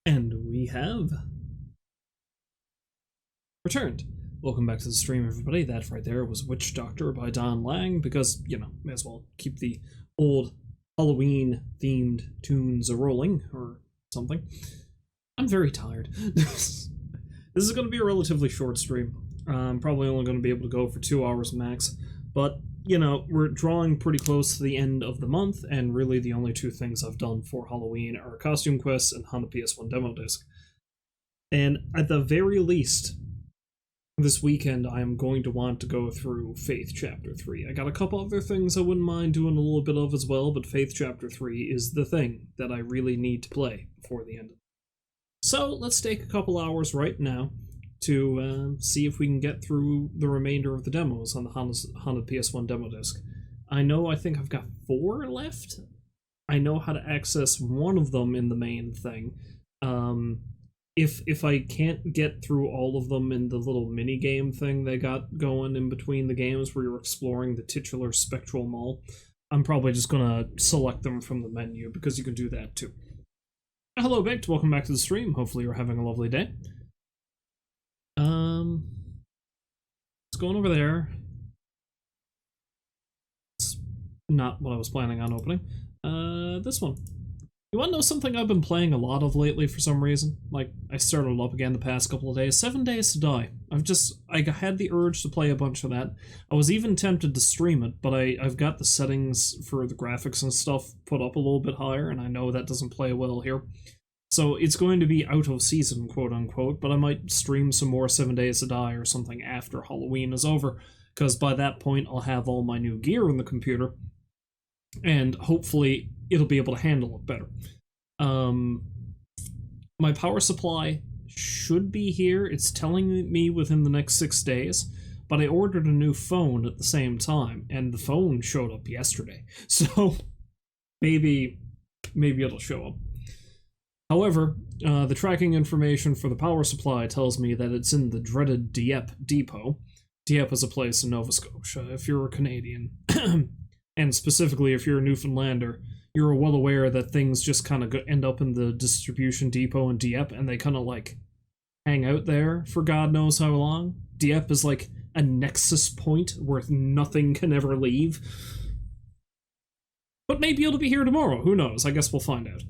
And we have returned. Welcome back to the stream, everybody. That right there was Witch Doctor by Don Lang, because, you know, may as well keep the old Halloween-themed tunes a-rolling, or something. I'm very tired. This is going to be a relatively short stream. I'm probably only going to be able to go for 2 hours max, but, you know, we're drawing pretty close to the end of the month, and really the only two things I've done for Halloween are Costume Quests and Haunted PS1 Demo Disc. And at the very least, this weekend I am going to want to go through Faith Chapter 3. I got a couple other things I wouldn't mind doing a little bit of as well, but Faith Chapter 3 is the thing that I really need to play before the end of it. So let's take a couple hours right now to see if we can get through the remainder of the demos on the Haunted PS1 Demo Disc. I think I've got 4 left. I know how to access one of them in the main thing. If I can't get through all of them in the little mini-game thing they got going in between the games where you're exploring the titular spectral mall, I'm probably just gonna select them from the menu, because you can do that too. Hello, Baked. Welcome back to the stream. Hopefully you're having a lovely day. It's going over there. It's not what I was planning on opening. This one. You want to know something I've been playing a lot of lately for some reason? Like, I started up again the past couple of days. 7 Days to Die. I had the urge to play a bunch of that. I was even tempted to stream it, but I've got the settings for the graphics and stuff put up a little bit higher, and I know that doesn't play well here. So it's going to be out of season, quote-unquote, but I might stream some more 7 Days to Die or something after Halloween is over, because by that point I'll have all my new gear in the computer, and hopefully it'll be able to handle it better. My power supply should be here. It's telling me within the next 6 days, but I ordered a new phone at the same time, and the phone showed up yesterday. So maybe it'll show up. However, the tracking information for the power supply tells me that it's in the dreaded Dieppe depot. Dieppe is a place in Nova Scotia, if you're a Canadian. And specifically, if you're a Newfoundlander, you're well aware that things just kind of end up in the distribution depot in Dieppe, and they kind of, like, hang out there for God knows how long. Dieppe is like a nexus point where nothing can ever leave. But maybe it'll be here tomorrow, who knows? I guess we'll find out.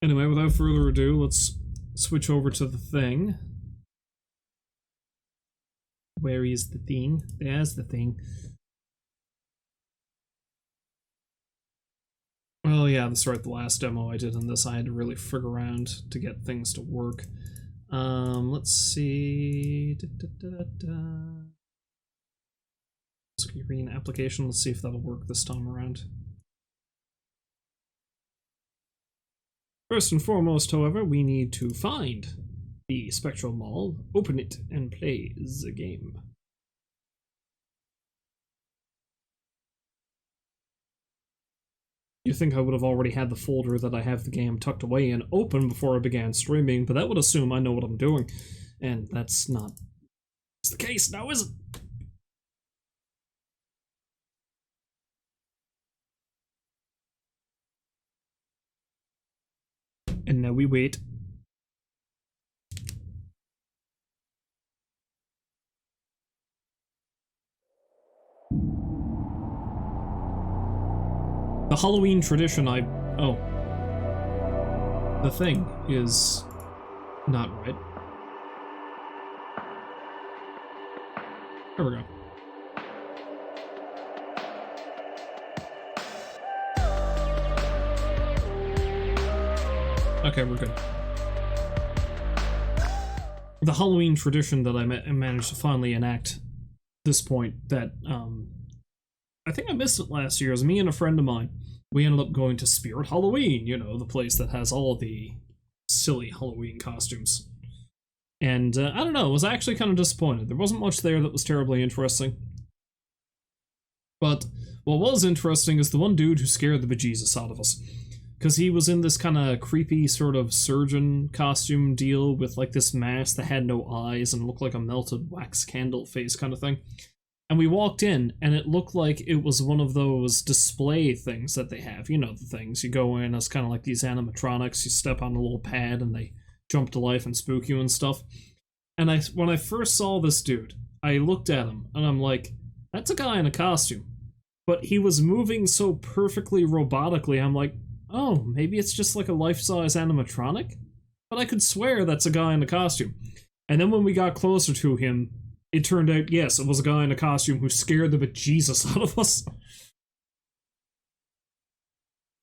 Anyway, without further ado, let's switch over to the thing. Where is the thing? There's the thing. Well, yeah, that's right, the last demo I did in this, I had to really frig around to get things to work. Let's see... Screen application, let's see if that'll work this time around. First and foremost, however, we need to find the Spectral Mall, open it, and play the game. You'd think I would have already had the folder that I have the game tucked away in open before I began streaming, but that would assume I know what I'm doing. And that's not the case now, is it? And now we wait. The Halloween tradition oh. The thing is not right. There we go. Okay, we're good. The Halloween tradition that I managed to finally enact this point that, I think I missed it last year. It was me and a friend of mine. We ended up going to Spirit Halloween, you know, the place that has all the silly Halloween costumes. And, I don't know, I was actually kind of disappointed. There wasn't much there that was terribly interesting. But what was interesting is the one dude who scared the bejesus out of us. Because he was in this kind of creepy sort of surgeon costume deal with like this mask that had no eyes and looked like a melted wax candle face kind of thing. And we walked in, and it looked like it was one of those display things that they have. You know the things. You go in as kind of like these animatronics. You step on a little pad, and they jump to life and spook you and stuff. And when I first saw this dude, I looked at him, and I'm like, that's a guy in a costume. But he was moving so perfectly robotically, I'm like, oh, maybe it's just like a life-size animatronic? But I could swear that's a guy in a costume. And then when we got closer to him, it turned out, yes, it was a guy in a costume who scared the bejesus out of us.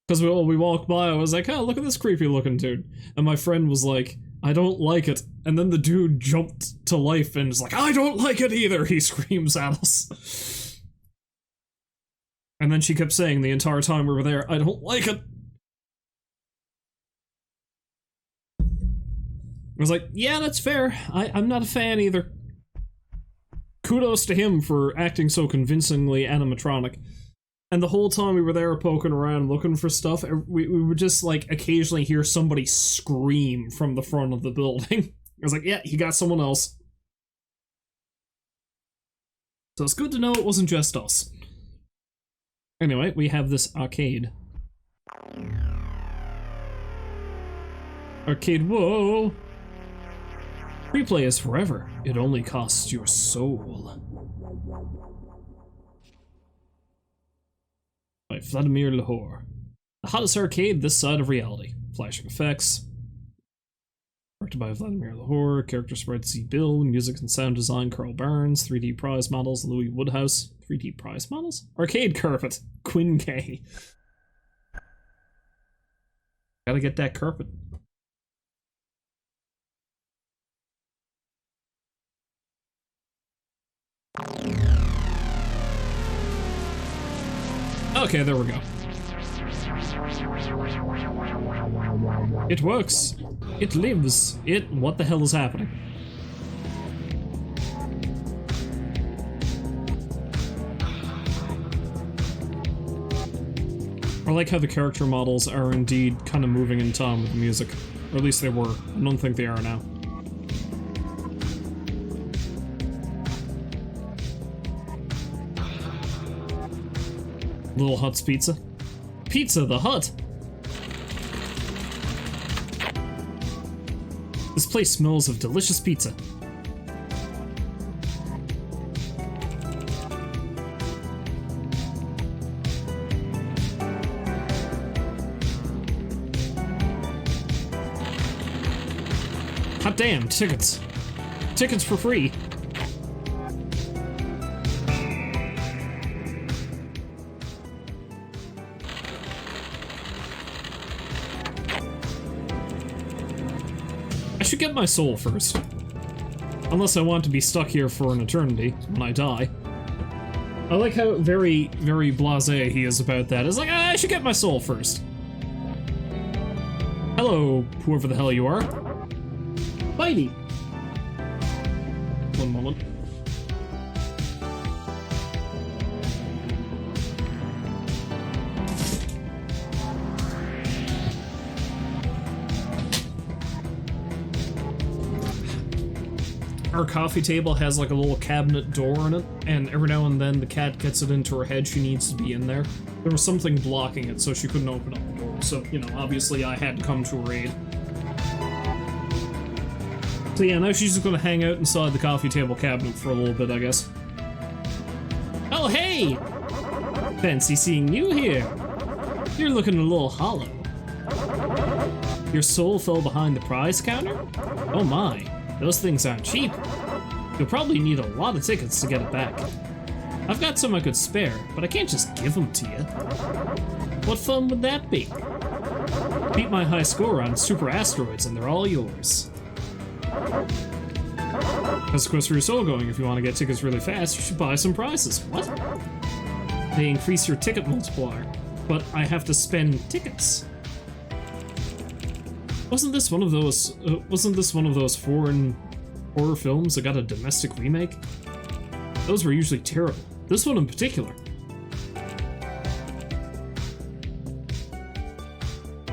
Because we walked by, I was like, oh, look at this creepy looking dude. And my friend was like, I don't like it. And then the dude jumped to life and is like, I don't like it either, he screams at us. And then she kept saying the entire time we were there, I don't like it. I was like, yeah, that's fair. I'm not a fan either. Kudos to him for acting so convincingly animatronic. And the whole time we were there poking around looking for stuff, we would just like occasionally hear somebody scream from the front of the building. I was like, yeah, he got someone else. So it's good to know it wasn't just us. Anyway, we have this arcade. Arcade, whoa! Replay is forever. It only costs your soul. By Vladimir Lahore. The hottest arcade this side of reality. Flashing effects. Directed by Vladimir Lahore. Character spread C. Bill. Music and sound design Carl Barnes. 3D prize models Louis Woodhouse. 3D prize models? Arcade carpet. Quinn K. Gotta get that carpet. Okay, there we go. It works. It lives. What the hell is happening? I like how the character models are indeed kind of moving in time with the music. Or at least they were. I don't think they are now. Little Hut's Pizza. Pizza the Hut! This place smells of delicious pizza. Hot damn, tickets. Tickets for free. I should get my soul first. Unless I want to be stuck here for an eternity when I die. I like how very, very blasé he is about that. It's like, I should get my soul first. Hello, whoever the hell you are. Bitey. One moment. Our coffee table has like a little cabinet door in it, and every now and then the cat gets it into her head she needs to be in there. There was something blocking it, so she couldn't open up the door, so, you know, obviously I had to come to her aid. So yeah, now she's just gonna hang out inside the coffee table cabinet for a little bit, I guess. Oh, hey! Fancy seeing you here. You're looking a little hollow. Your soul fell behind the prize counter? Oh my. Those things aren't cheap. You'll probably need a lot of tickets to get it back. I've got some I could spare, but I can't just give them to you. What fun would that be? Beat my high score on super asteroids and they're all yours. That's the quest for your soul going. If you want to get tickets really fast, you should buy some prizes. What? They increase your ticket multiplier, but I have to spend tickets. Wasn't this one of those foreign horror films that got a domestic remake? Those were usually terrible. This one in particular.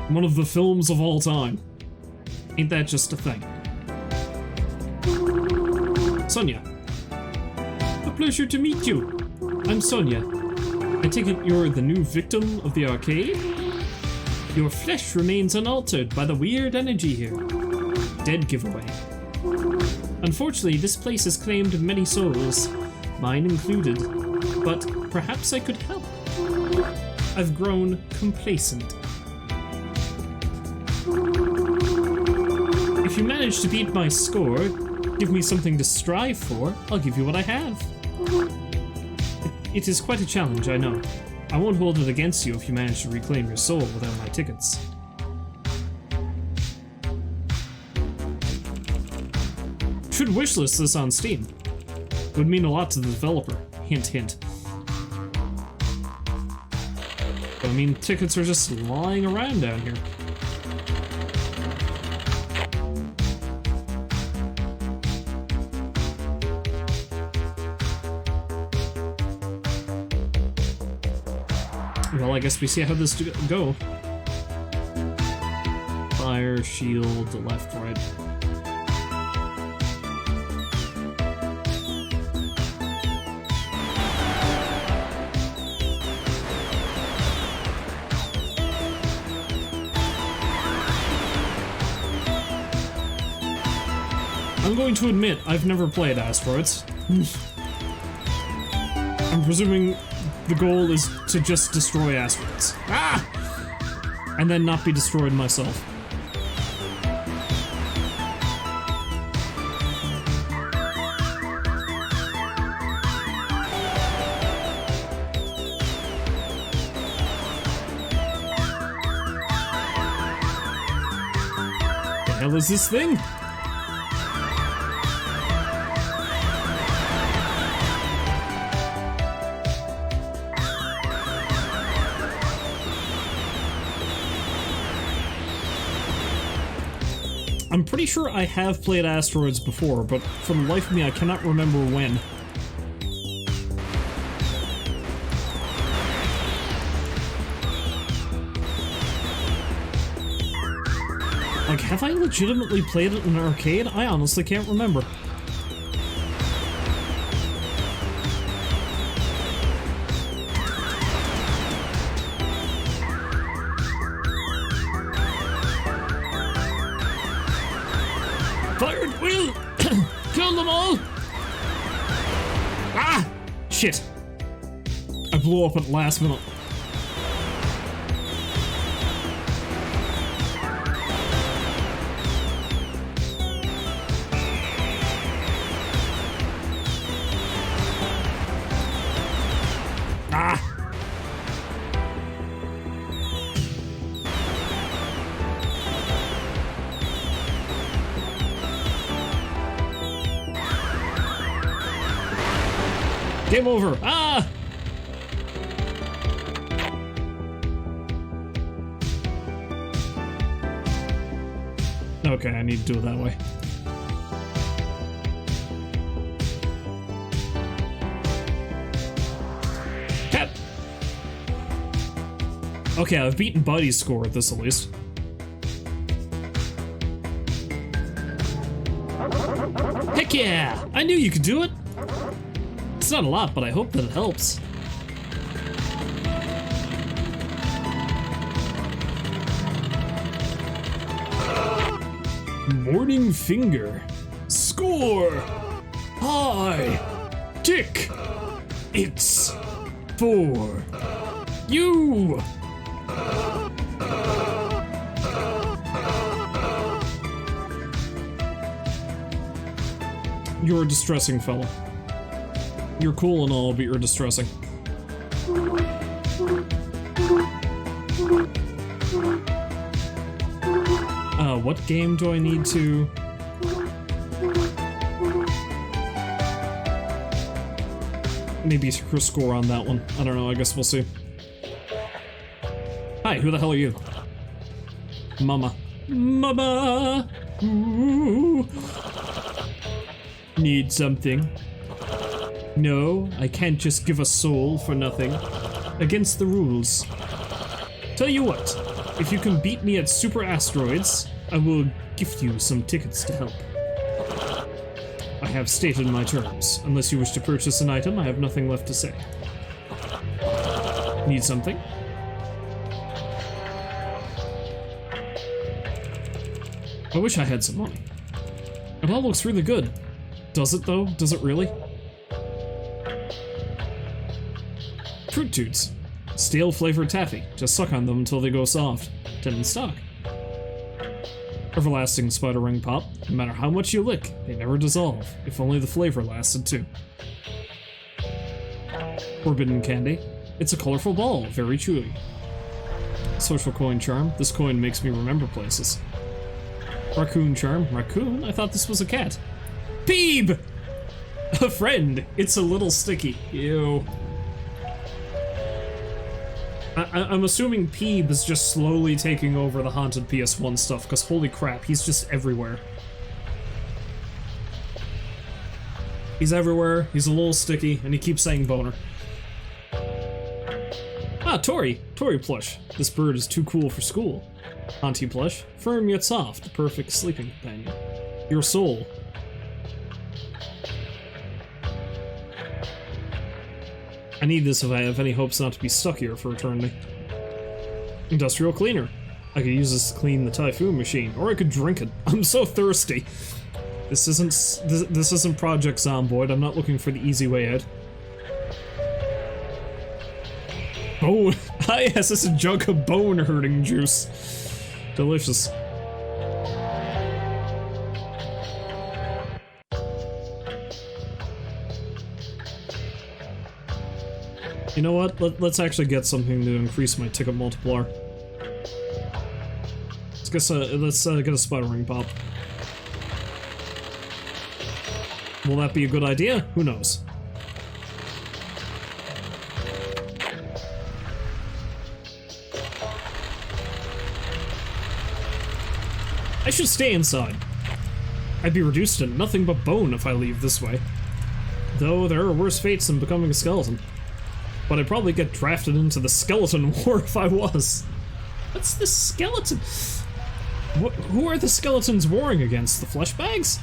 One of the films of all time. Ain't that just a thing? Sonia. pleasure to meet you. I'm Sonia. I take it you're the new victim of the arcade? Your flesh remains unaltered by the weird energy here. Dead giveaway. Unfortunately, this place has claimed many souls, mine included, but perhaps I could help. I've grown complacent. If you manage to beat my score, give me something to strive for, I'll give you what I have. It is quite a challenge, I know. I won't hold it against you if you manage to reclaim your soul without my tickets. Should wishlist this on Steam. It would mean a lot to the developer. Hint, hint. But, I mean, tickets are just lying around down here. Well, I guess we see how this go. Fire, shield, left, right. I'm going to admit, I've never played Asteroids. I'm presuming the goal is to just destroy asteroids. Ah! And then not be destroyed myself. The hell is this thing? I'm pretty sure I have played Asteroids before, but for the life of me, I cannot remember when. Like, have I legitimately played it in an arcade? I honestly can't remember. Fired will kill them all. Ah, shit! I blew up at the last minute. Ah! Game over! Ah! Okay, I need to do it that way. Cat! Okay, I've beaten Buddy's score at this at least. Heck yeah! I knew you could do it! It's not a lot, but I hope that it helps. Morning Finger. Score! High! Tick! It's for you! You're a distressing fella. You're cool and all, but you're distressing. What game do I need to... Maybe score on that one. I don't know, I guess we'll see. Hi, who the hell are you? Mama. Mama! Ooh. Need something? No, I can't just give a soul for nothing. Against the rules. Tell you what, if you can beat me at Super Asteroids, I will gift you some tickets to help. I have stated my terms. Unless you wish to purchase an item, I have nothing left to say. Need something? I wish I had some money. It all looks really good. Does it, though? Does it really? Fruit Toots. Stale flavored taffy. Just suck on them until they go soft. 10 in stock. Everlasting spider ring pop. No matter how much you lick, they never dissolve. If only the flavor lasted too. Forbidden candy. It's a colorful ball, very chewy. Social coin charm. This coin makes me remember places. Raccoon charm. Raccoon? I thought this was a cat. Peeb! A friend. It's a little sticky. Ew. I'm assuming Peeb is just slowly taking over the Haunted PS1 stuff, because holy crap, he's just everywhere. He's everywhere, he's a little sticky, and he keeps saying boner. Ah, Tori! Tori plush. This bird is too cool for school. Auntie plush. Firm yet soft, the perfect sleeping companion. Your soul. I need this if I have any hopes not to be stuck here for eternity. Industrial cleaner. I could use this to clean the typhoon machine, or I could drink it. I'm so thirsty. This isn't Project Zomboid. I'm not looking for the easy way out. Oh, hi, yes, it's a jug of bone-hurting juice. Delicious. You know what? Let's actually get something to increase my ticket multiplier. Let's get a spider ring pop. Will that be a good idea? Who knows? I should stay inside. I'd be reduced to nothing but bone if I leave this way. Though there are worse fates than becoming a skeleton. But I'd probably get drafted into the skeleton war if I was. What's the skeleton? Who are the skeletons warring against? The flesh bags?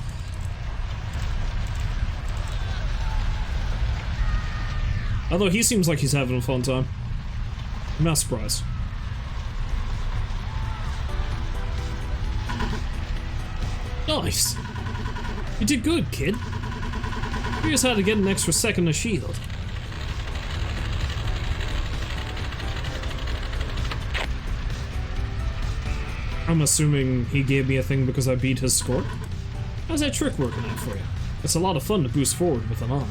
Although he seems like he's having a fun time. I'm not surprised. Nice. You did good, kid. Here's how to get an extra second of shield. I'm assuming he gave me a thing because I beat his score? How's that trick working out for you? It's a lot of fun to boost forward with an arm.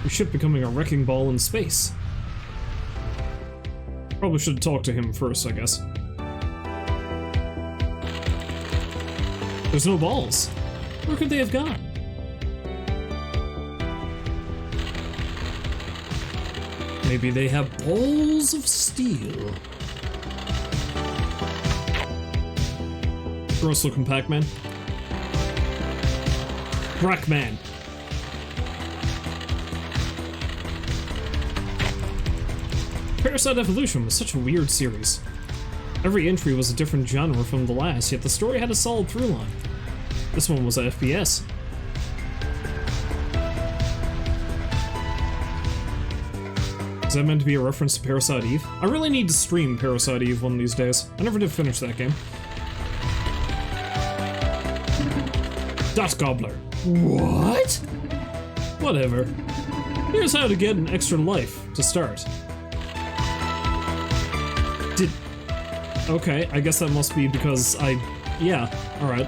Your ship becoming a wrecking ball in space. Probably should have talked to him first, I guess. There's no balls. Where could they have gone? Maybe they have balls of steel. Gross looking Pac-Man. Brackman. Parasite Evolution was such a weird series. Every entry was a different genre from the last, yet the story had a solid through line. This one was a FPS. Is that meant to be a reference to Parasite Eve? I really need to stream Parasite Eve one of these days. I never did finish that game. Dot Gobbler. What? Whatever. Here's how to get an extra life to start. Okay, I guess that must be because yeah, alright.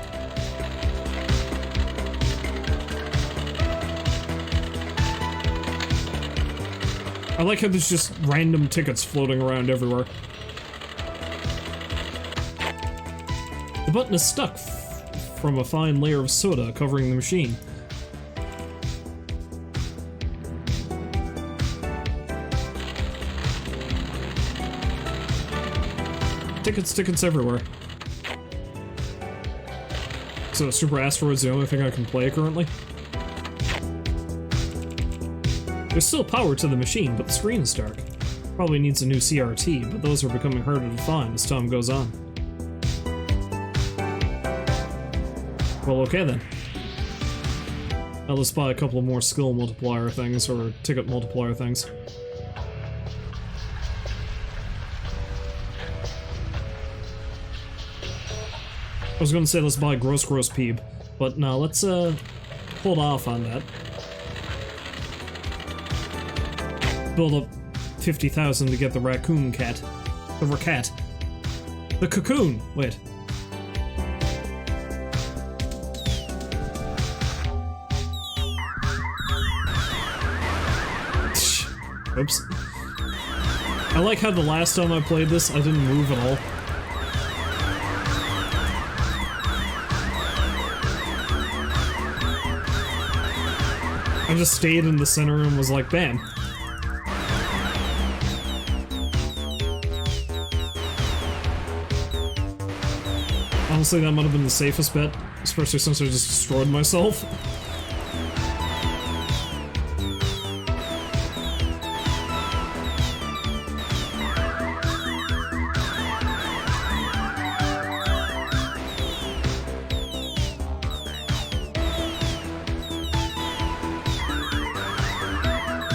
I like how there's just random tickets floating around everywhere. The button is stuck from a fine layer of soda covering the machine. Tickets everywhere. So Super Asteroid's the only thing I can play currently? There's still power to the machine, but the screen is dark. Probably needs a new CRT, but those are becoming harder to find as time goes on. Well, okay then. Now let's buy a couple of more skill multiplier things, or ticket multiplier things. I was gonna say let's buy gross peeb, but no, let's hold off on that. Build up 50,000 to get the raccoon cat. The racat. The cocoon! Wait. Oops. I like how the last time I played this, I didn't move at all. I just stayed in the center and was like, bam. Honestly, that might have been the safest bet, especially since I just destroyed myself.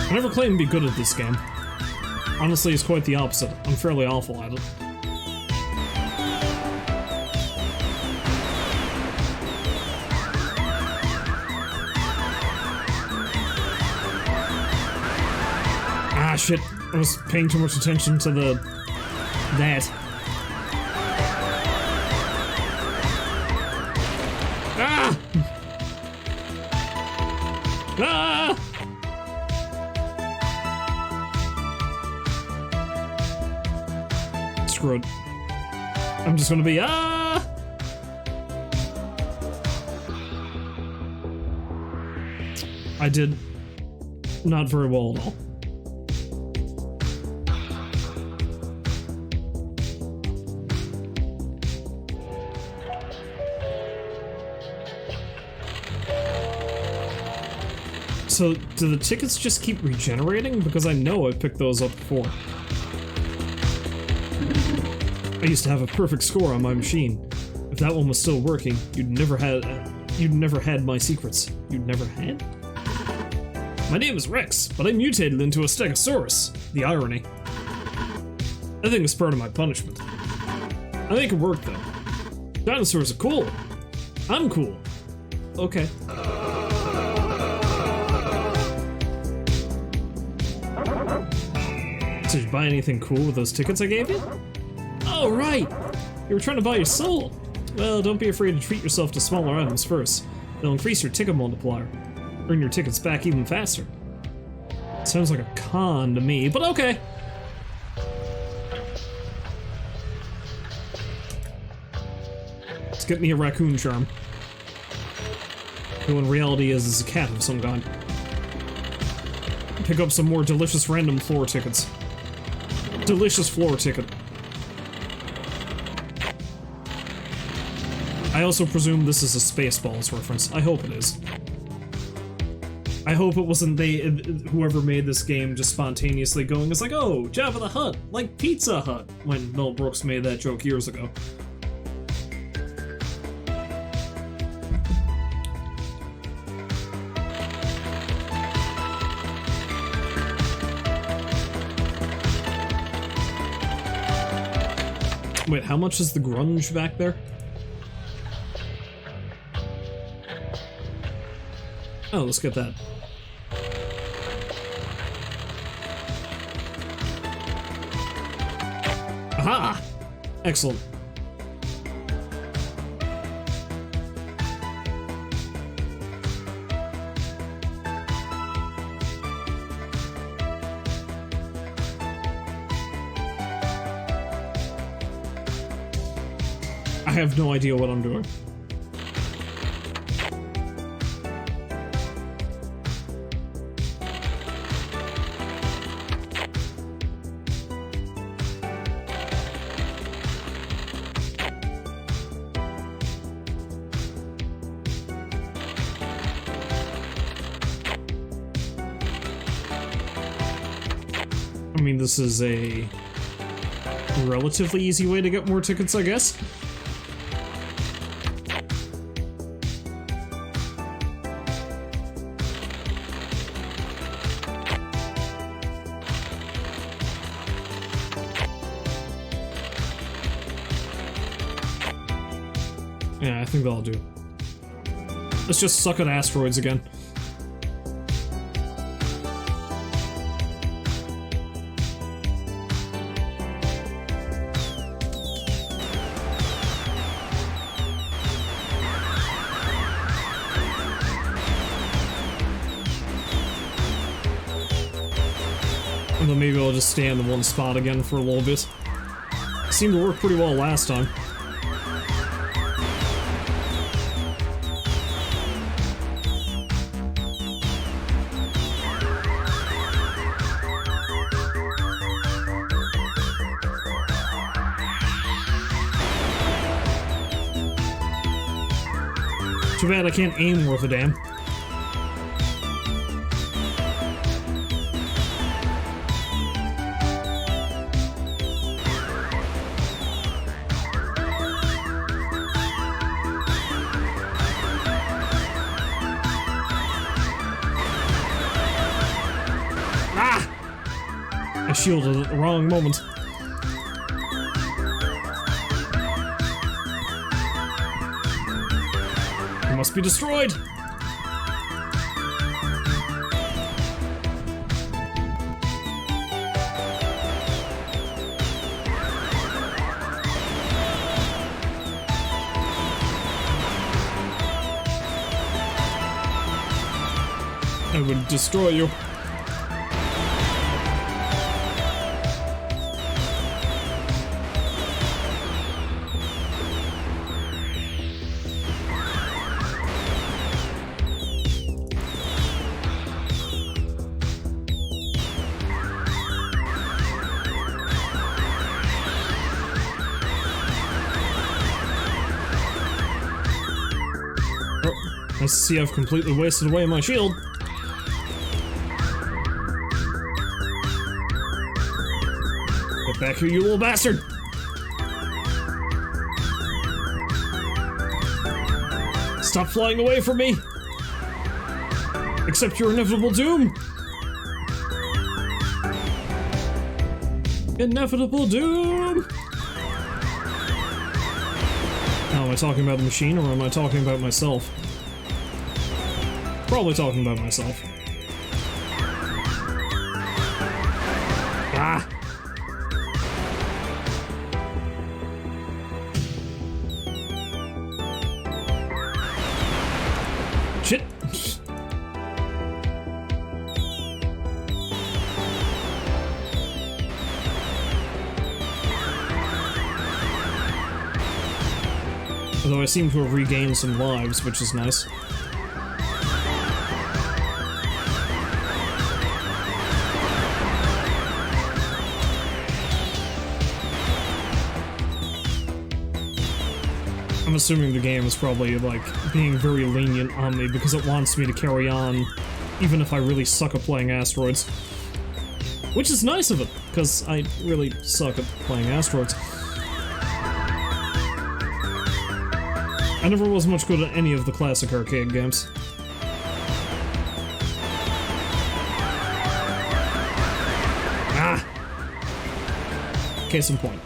I never claimed to be good at this game. Honestly, it's quite the opposite. I'm fairly awful at it. Ah, shit. I was paying too much attention to that. Ah! Ah! Screwed. I'm just gonna be ah. I did not very well at all. So, do the tickets just keep regenerating? Because I know I've picked those up before. I used to have a perfect score on my machine. If that one was still working, you'd never had my secrets. You'd never had? My name is Rex, but I mutated into a Stegosaurus. The irony. I think it's part of my punishment. I make it work, though. Dinosaurs are cool. I'm cool. Okay. Did you buy anything cool with those tickets I gave you? Oh, right! You were trying to buy your soul! Well, don't be afraid to treat yourself to smaller items first. They'll increase your ticket multiplier. Earn your tickets back even faster. Sounds like a con to me, but okay! Let's get me a raccoon charm. Who in reality is a cat of some kind. Pick up some more delicious random floor tickets. Delicious floor ticket. I also presume this is a Spaceballs reference. I hope it is. I hope it wasn't whoever made this game just spontaneously going, it's like, oh, Jabba the Hutt, like Pizza Hut, when Mel Brooks made that joke years ago. Wait, how much is the grunge back there? Oh, let's get that. Aha! Excellent. I have no idea what I'm doing. I mean, this is a relatively easy way to get more tickets, I guess. Yeah, I think that'll do. Let's just suck at asteroids again. And then maybe I'll just stay in the one spot again for a little bit. Seemed to work pretty well last time. Too bad I can't aim worth a damn. I shielded at the wrong moment. It must be destroyed! I would destroy you. Nice to see I've completely wasted away my shield. Get back here, you little bastard! Stop flying away from me! Accept your inevitable doom! Inevitable doom! Now, am I talking about the machine, or am I talking about myself? Probably talking about myself. Ah! Shit! Although I seem to have regained some lives, which is nice. I'm assuming the game is probably, like, being very lenient on me because it wants me to carry on even if I really suck at playing asteroids. Which is nice of it, because I really suck at playing asteroids. I never was much good at any of the classic arcade games. Ah! Case in point.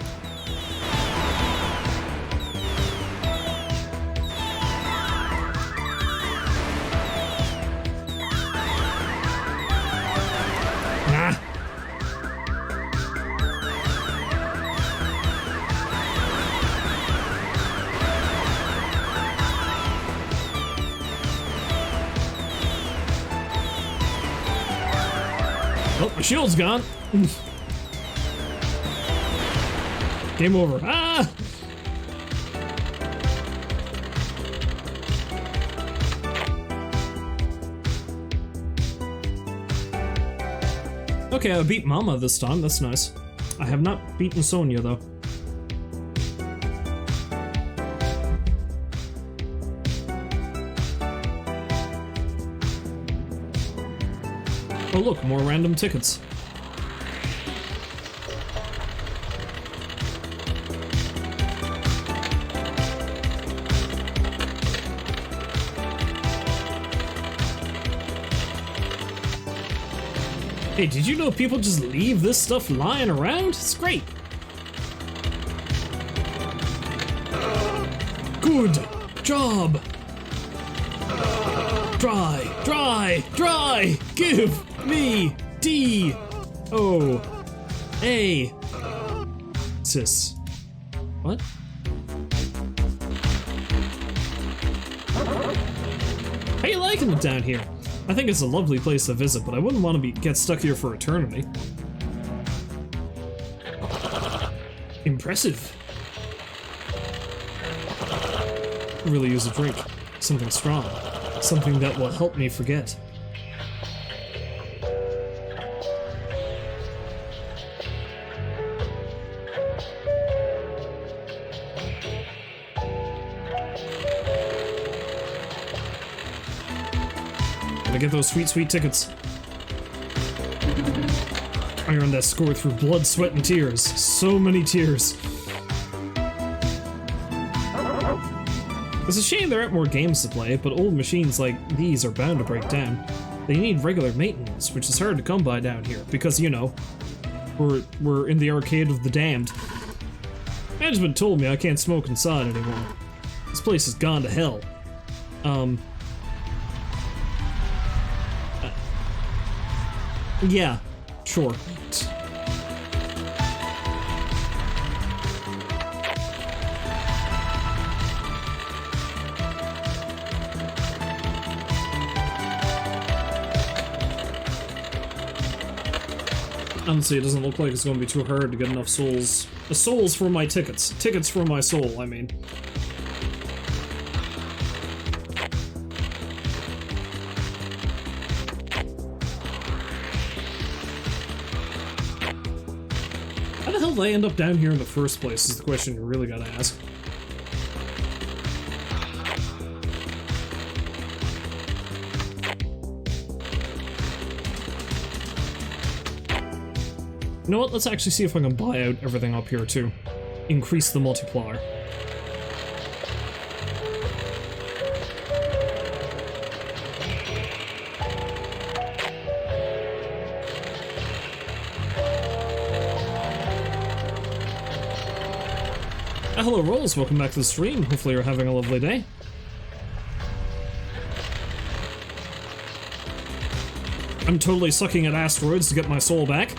Oh, my shield's gone. Game over. Ah! Okay, I beat Mama this time. That's nice. I have not beaten Sonia, though. Oh look, more random tickets. Hey, did you know people just leave this stuff lying around? It's great. Good. Job! Dry! Give me D-O-A. Sis. What? How you liking it down here? I think it's a lovely place to visit, but I wouldn't want to get stuck here for eternity. Impressive. Really use a drink. Something strong. Something that will help me forget. Gotta get those sweet tickets. I earned that score through blood, sweat, and tears. So many tears. It's a shame there aren't more games to play, but old machines like these are bound to break down. They need regular maintenance, which is hard to come by down here, because, you know, we're in the arcade of the damned. Management told me I can't smoke inside anymore. This place has gone to hell. Yeah, sure. Honestly, it doesn't look like it's going to be too hard to get enough souls. Souls for my tickets. Tickets for my soul, I mean. How the hell did I end up down here in the first place is the question you really gotta ask. You know what, let's actually see if I can buy out everything up here too. Increase the multiplier. Hello Rolls, welcome back to the stream. Hopefully you're having a lovely day. I'm totally sucking at asteroids to get my soul back.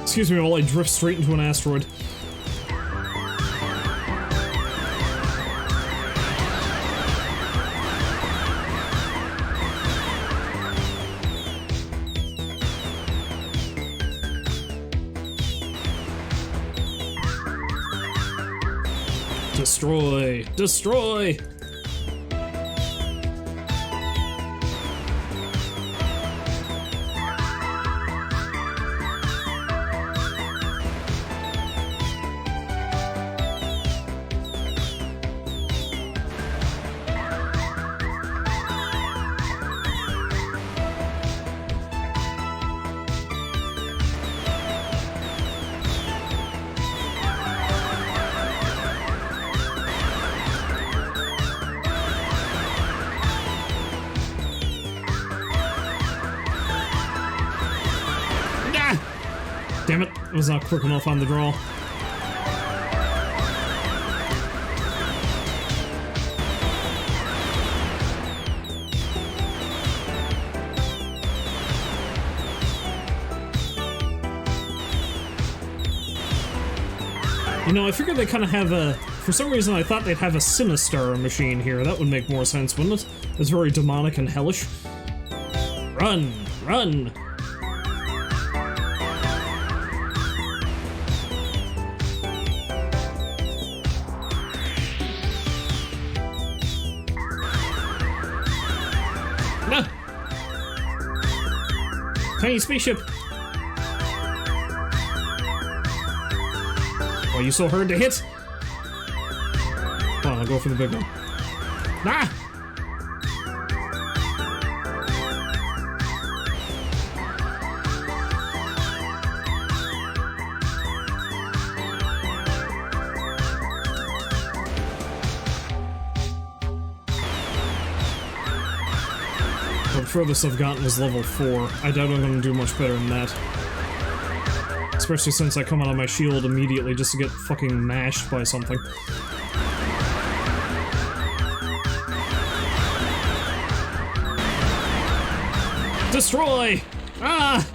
Excuse me while I drift straight into an asteroid. Destroy! Destroy! Damn it, I was not quick enough on the draw. You know, I figured they kind of have a... For some reason, I thought they'd have a Sinistar machine here. That would make more sense, wouldn't it? It's very demonic and hellish. Run! Run! No! Tiny spaceship! Why are you so hard to hit? Come on, I'll go for the big one. Ah! furthest I've gotten was level 4. I doubt I'm gonna do much better than that. Especially since I come out of my shield immediately just to get fucking mashed by something. Destroy! Ah!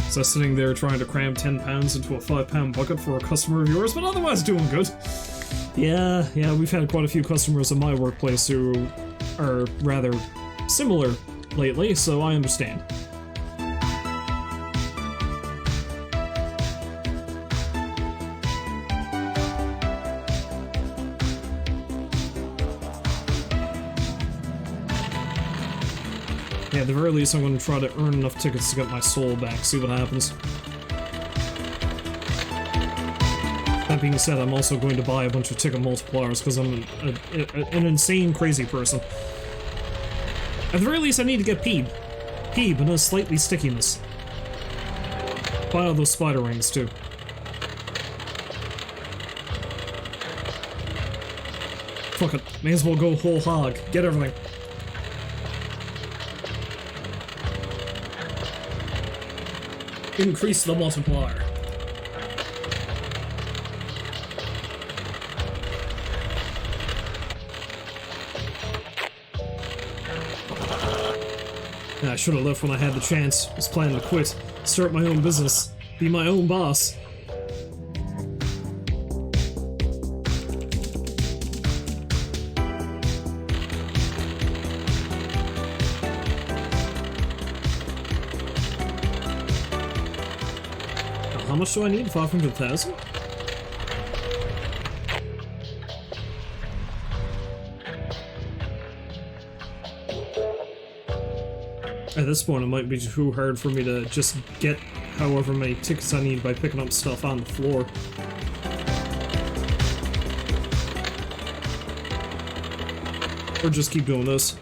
So sitting there trying to cram 10 pounds into a 5-pound bucket for a customer of yours, but otherwise doing good. Yeah, we've had quite a few customers in my workplace who are rather similar lately, so I understand. Yeah, at the very least, I'm going to try to earn enough tickets to get my soul back, see what happens. That being said, I'm also going to buy a bunch of ticket multipliers, because I'm an insane, crazy person. At the very least, I need to get Peeb. Peeb and a slightly stickiness. Buy all those spider rings, too. Fuck it, may as well go whole hog. Get everything. Increase the multiplier. I should have left when I had the chance. Was planning to quit, start my own business, be my own boss. How much do I need? 500,000? At this point, it might be too hard for me to just get however many tickets I need by picking up stuff on the floor. Or just keep doing this.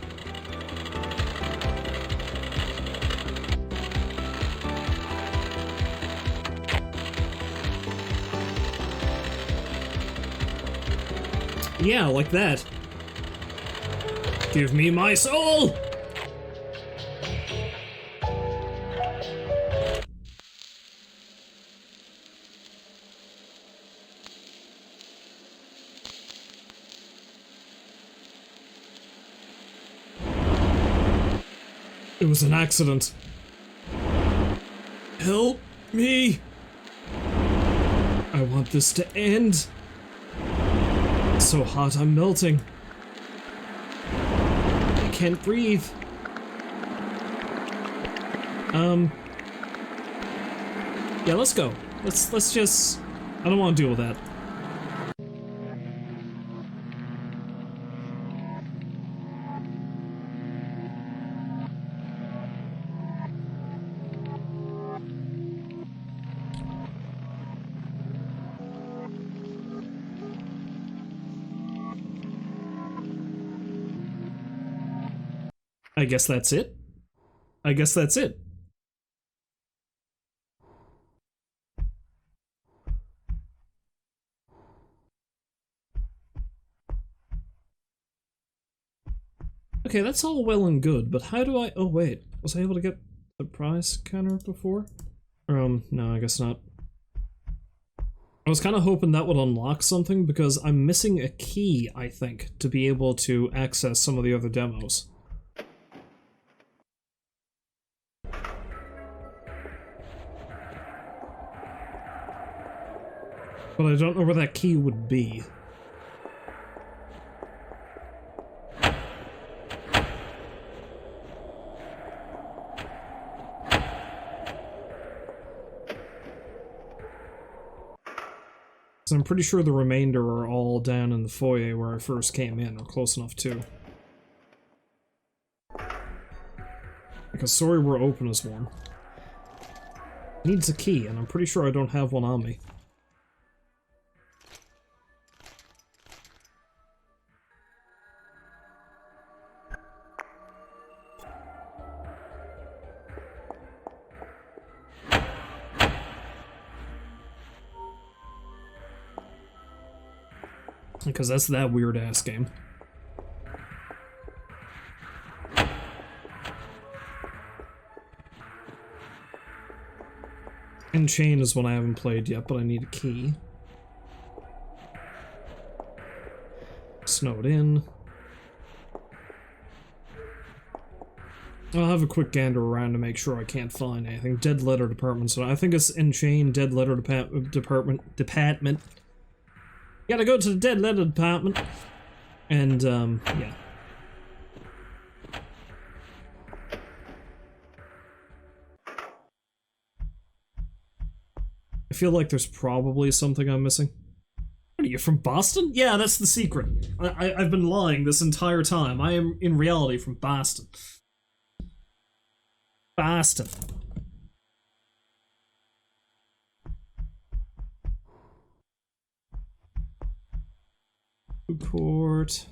Yeah, like that. Give me my soul! It was an accident. Help me! I want this to end. It's so hot, I'm melting. I can't breathe. Yeah, let's go. Let's just... I don't want to deal with that. I guess that's it. I guess that's it. Okay, that's all well and good, but how do I... Oh, wait. Was I able to get the prize counter before? No, I guess not. I was kind of hoping that would unlock something, because I'm missing a key, I think, to be able to access some of the other demos. But I don't know where that key would be. So I'm pretty sure the remainder are all down in the foyer where I first came in, or close enough to. Because sorry we're open as one. Needs a key, and I'm pretty sure I don't have one on me. Because that's that weird-ass game. In Chain is one I haven't played yet, but I need a key. Snowed in. I'll have a quick gander around to make sure I can't find anything. Dead letter department, so I think it's in Chain, dead letter department. Gotta go to the dead letter department. And, yeah. I feel like there's probably something I'm missing. What are you, from Boston? Yeah, that's the secret. I've been lying this entire time. I am, in reality, from Boston. Boston. Food court.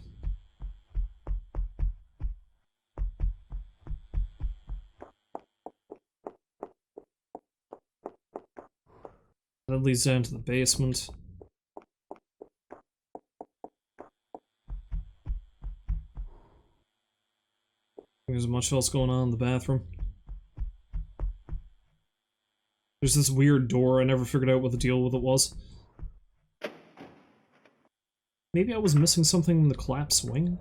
That leads down to the basement. There's much else going on in the bathroom. There's this weird door, I never figured out what the deal with it was. Maybe I was missing something in the collapsed wing?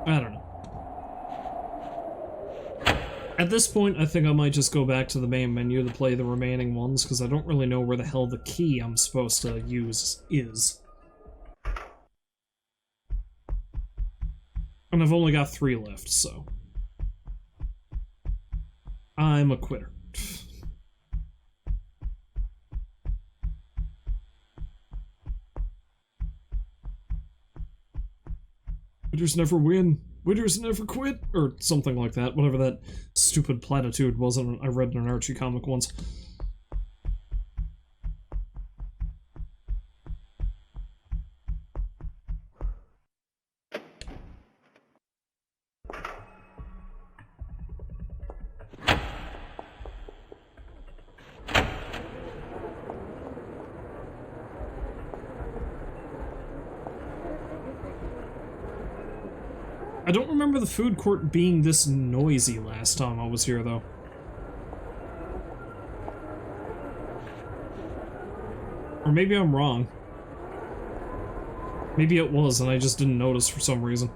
I don't know. At this point, I think I might just go back to the main menu to play the remaining ones, because I don't really know where the hell the key I'm supposed to use is. And I've only got 3 left, so... I'm a quitter. Winners never win. Winners never quit, or something like that, whatever that stupid platitude was I read in an Archie comic once. I don't remember the food court being this noisy last time I was here, though. Or maybe I'm wrong. Maybe it was, and I just didn't notice for some reason.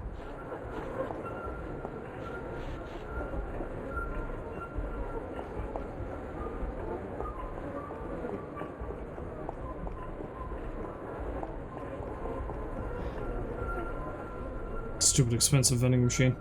Stupid expensive vending machine.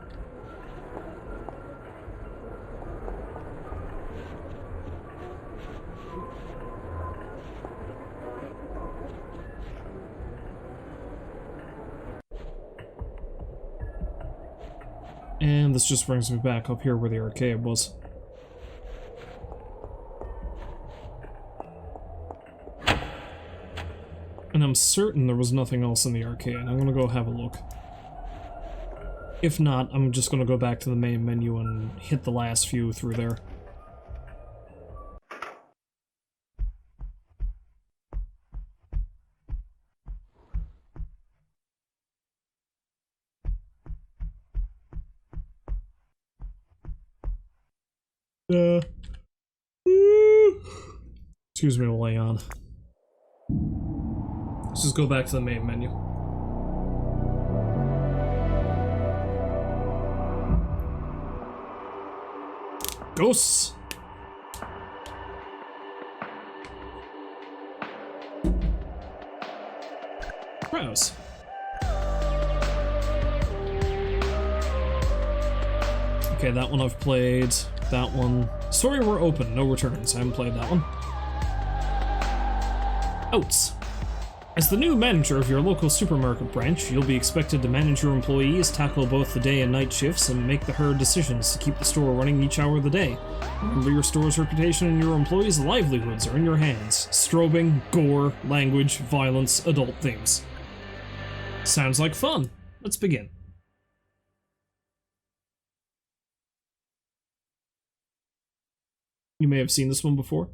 And this just brings me back up here where the arcade was. And I'm certain there was nothing else in the arcade. I'm gonna go have a look. If not, I'm just gonna go back to the main menu and hit the last few through there. Excuse me while I yawn. Let's just go back to the main menu. Ghosts! Browse. Okay, that one I've played. That one. Story were open, no returns. I haven't played that one. Oats. As the new manager of your local supermarket branch, you'll be expected to manage your employees, tackle both the day and night shifts, and make the hard decisions to keep the store running each hour of the day. Remember, your store's reputation and your employees' livelihoods are in your hands. Strobing, gore, language, violence, adult themes. Sounds like fun. Let's begin. You may have seen this one before.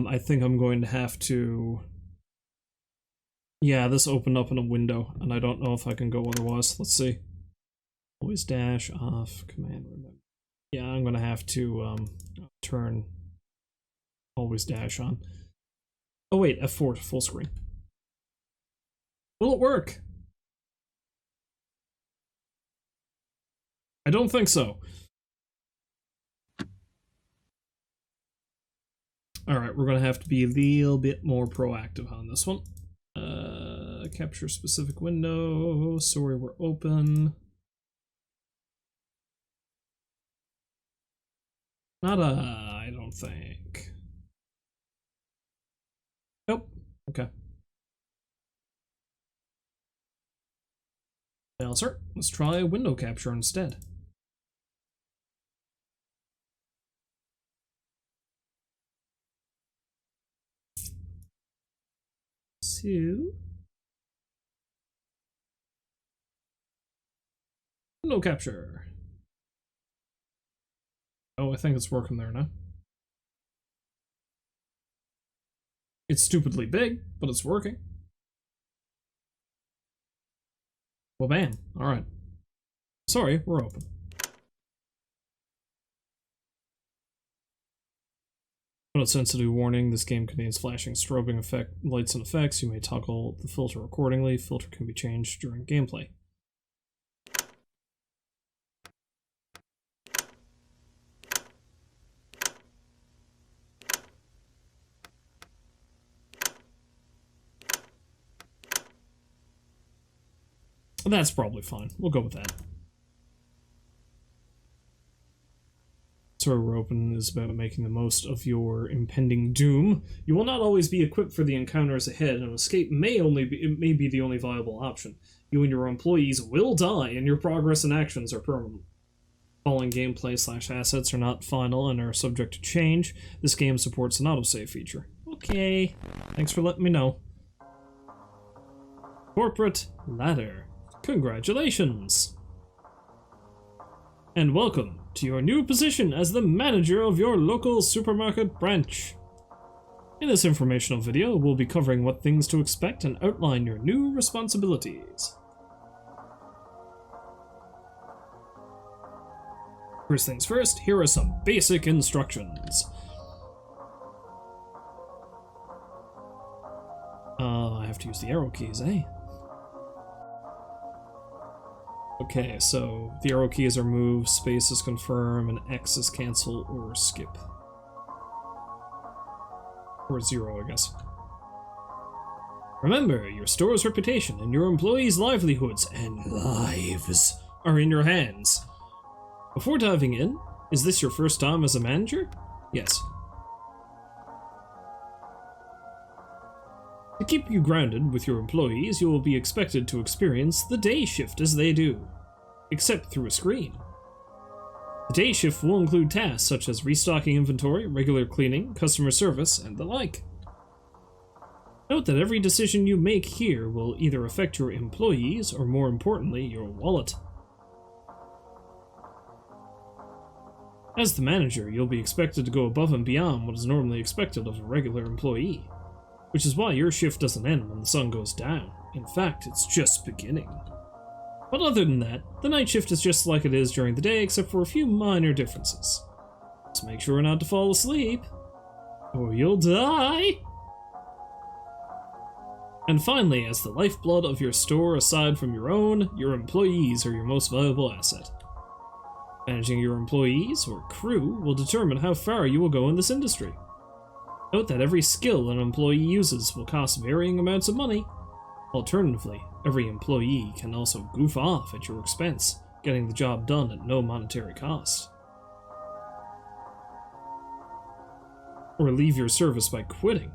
I think I'm going to have to... Yeah, this opened up in a window, and I don't know if I can go otherwise. Let's see. Always dash off, command remember. Yeah, I'm gonna have to turn always dash on. Oh wait, F4 to full screen. Will it work? I don't think so. Alright, we're gonna have to be a little bit more proactive on this one. Capture specific window. Sorry, we're open. Not I don't think. Nope. Okay. Now, sir, let's try window capture instead. So, window capture. Oh, I think it's working there now. It's stupidly big, but it's working. Well, bam. Alright. Sorry, we're open. Note sensitive warning, this game contains flashing strobing effect lights and effects. You may toggle the filter accordingly. Filter can be changed during gameplay. That's probably fine. We'll go with that. So we're open is about making the most of your impending doom. You will not always be equipped for the encounters ahead, and escape may be the only viable option. You and your employees will die, and your progress and actions are permanent. Following gameplay / assets are not final and are subject to change. This game supports an autosave feature. Okay, thanks for letting me know. Corporate ladder. Congratulations! And welcome to your new position as the manager of your local supermarket branch. In this informational video, we'll be covering what things to expect and outline your new responsibilities. First things first, here are some basic instructions. I have to use the arrow keys, eh? Okay, so the arrow keys are move, space is confirm, and X is cancel or skip. Or 0, I guess. Remember, your store's reputation and your employees' livelihoods and lives are in your hands. Before diving in, is this your first time as a manager? Yes. To keep you grounded with your employees, you will be expected to experience the day shift as they do, except through a screen. The day shift will include tasks such as restocking inventory, regular cleaning, customer service, and the like. Note that every decision you make here will either affect your employees or, more importantly, your wallet. As the manager, you'll be expected to go above and beyond what is normally expected of a regular employee, which is why your shift doesn't end when the sun goes down. In fact, it's just beginning. But other than that, the night shift is just like it is during the day, except for a few minor differences. Just make sure not to fall asleep, or you'll die! And finally, as the lifeblood of your store aside from your own, your employees are your most valuable asset. Managing your employees, or crew, will determine how far you will go in this industry. Note that every skill an employee uses will cost varying amounts of money. Alternatively, every employee can also goof off at your expense, getting the job done at no monetary cost. Or leave your service by quitting,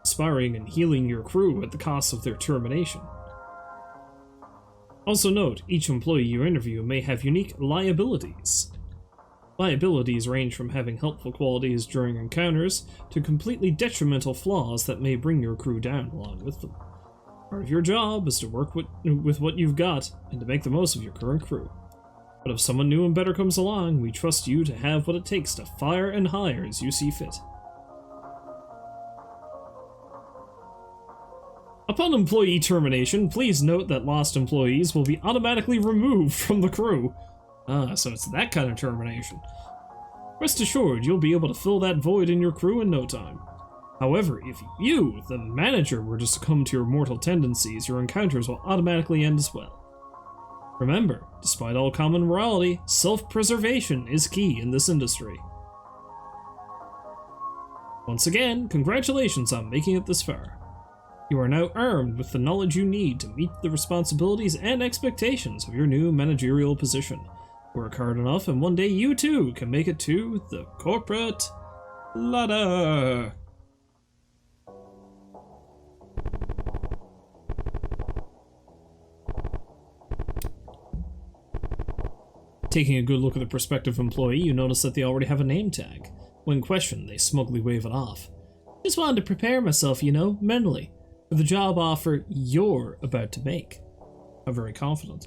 inspiring and healing your crew at the cost of their termination. Also note, each employee you interview may have unique liabilities. Liabilities range from having helpful qualities during encounters to completely detrimental flaws that may bring your crew down along with them. Part of your job is to work with what you've got and to make the most of your current crew. But if someone new and better comes along, we trust you to have what it takes to fire and hire as you see fit. Upon employee termination, please note that lost employees will be automatically removed from the crew. Ah, so it's that kind of termination. Rest assured, you'll be able to fill that void in your crew in no time. However, if you, the manager, were to succumb to your mortal tendencies, your encounters will automatically end as well. Remember, despite all common morality, self-preservation is key in this industry. Once again, congratulations on making it this far. You are now armed with the knowledge you need to meet the responsibilities and expectations of your new managerial position. Work hard enough and one day you too can make it to the corporate ladder. Taking a good look at the prospective employee, you notice that they already have a name tag. When questioned, they smugly wave it off. Just wanted to prepare myself, you know, mentally, for the job offer you're about to make. I'm very confident.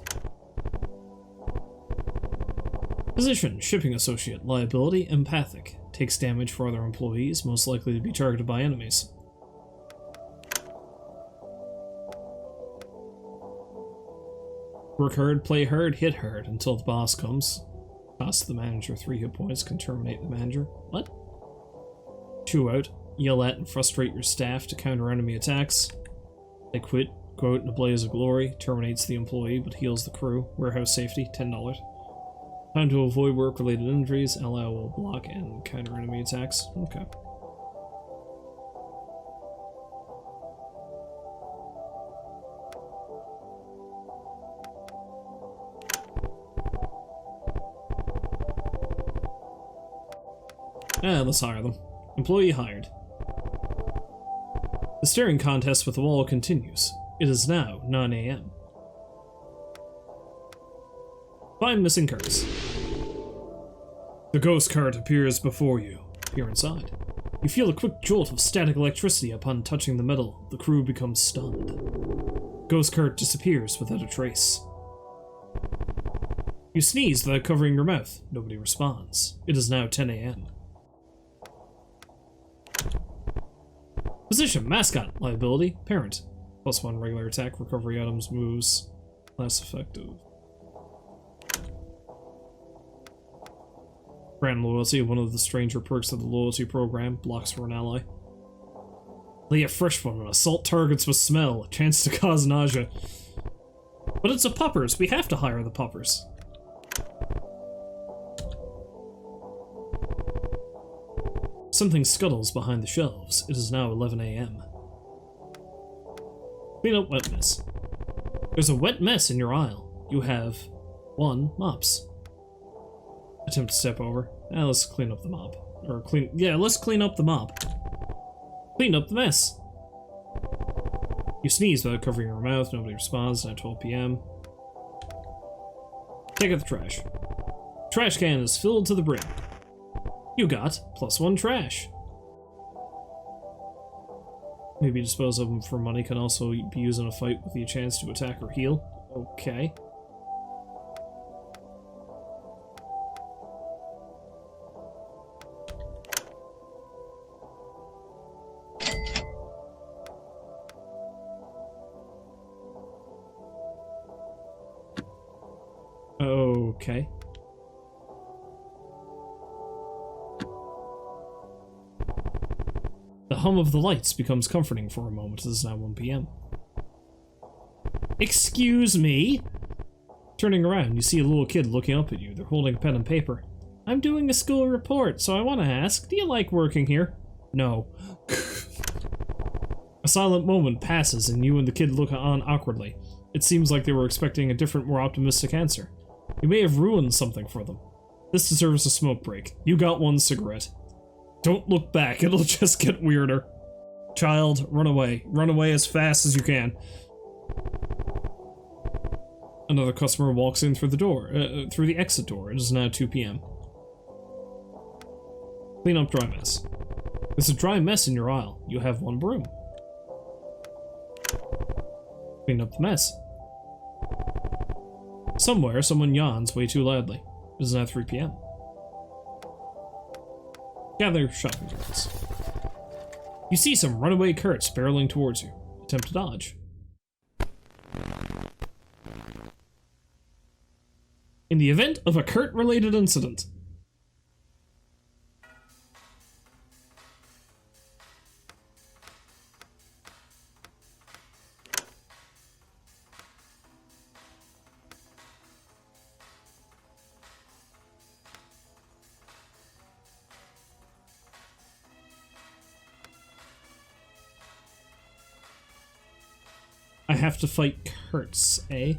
Position, shipping associate, liability, empathic. Takes damage for other employees, most likely to be targeted by enemies. Work hard, play hard, hit hard until the boss comes. Cost the manager 3 hit points, can terminate the manager. What? Chew out, yell at and frustrate your staff to counter enemy attacks. They quit, go out in a blaze of glory, terminates the employee but heals the crew. Warehouse safety, $10. Time to avoid work-related injuries, allow will block and counter enemy attacks. Okay. Let's hire them. Employee hired. The staring contest with the wall continues. It is now 9 AM. Find missing carts. The ghost cart appears before you. Peer inside. You feel a quick jolt of static electricity upon touching the metal. The crew becomes stunned. Ghost cart disappears without a trace. You sneeze without covering your mouth. Nobody responds. It is now 10 AM. Position, mascot, liability, parent. +1 regular attack, recovery items, moves, less effective. Grant loyalty, one of the stranger perks of the loyalty program, blocks for an ally. Lay a fresh one and assault targets with smell, a chance to cause nausea. But it's a puppers, we have to hire the puppers. Something scuttles behind the shelves. It is now 11 AM. Clean up wet mess. There's a wet mess in your aisle. You have 1 mops. Attempt to step over. Let's clean up the mop. Let's clean up the mop. Clean up the mess. You sneeze without covering your mouth. Nobody responds. Now 12 PM. Take out the trash. Trash can is filled to the brim. You got +1 trash. Maybe dispose of them for money can also be used in a fight with the chance to attack or heal. Okay. Okay. The hum of the lights becomes comforting for a moment. It is now 1 PM. Excuse me? Turning around, you see a little kid looking up at you. They're holding a pen and paper. I'm doing a school report, so I want to ask, do you like working here? No. A silent moment passes and you and the kid look on awkwardly. It seems like they were expecting a different, more optimistic answer. You may have ruined something for them. This deserves a smoke break. You got 1 cigarette. Don't look back, it'll just get weirder. Child, run away. Run away as fast as you can. Another customer walks in through the door, through the exit door. It is now 2 PM. Clean up dry mess. There's a dry mess in your aisle. You have 1 broom. Clean up the mess. Somewhere, someone yawns way too loudly. It is now 3 p.m. Gather shopping carts. You see some runaway carts barreling towards you. Attempt to dodge. In the event of a cart-related incident. I have to fight carts, eh?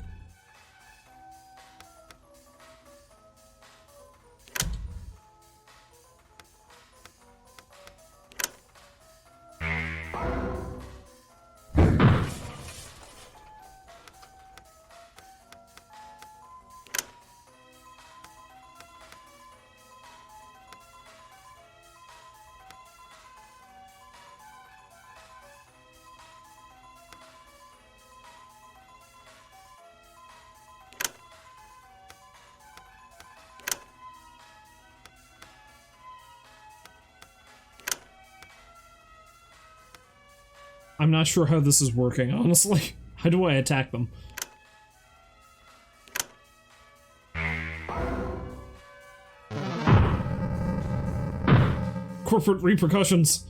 I'm not sure how this is working, honestly. How do I attack them? Corporate repercussions.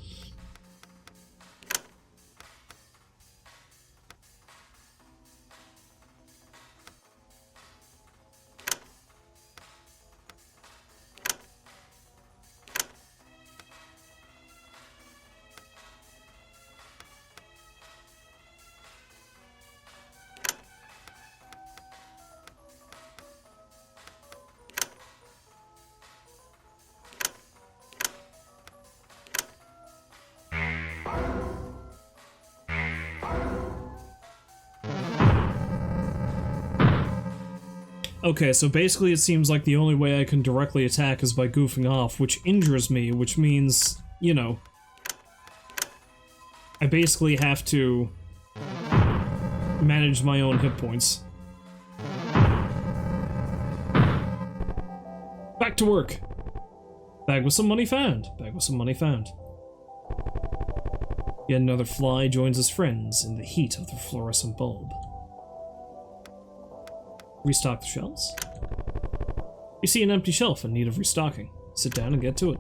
Okay, so basically it seems like the only way I can directly attack is by goofing off, which injures me, which means, you know, I basically have to manage my own hit points. Back to work! Bag with some money found. Bag with some money found. Yet another fly joins his friends in the heat of the fluorescent bulb. Restock the shelves. You see an empty shelf in need of restocking. Sit down and get to it.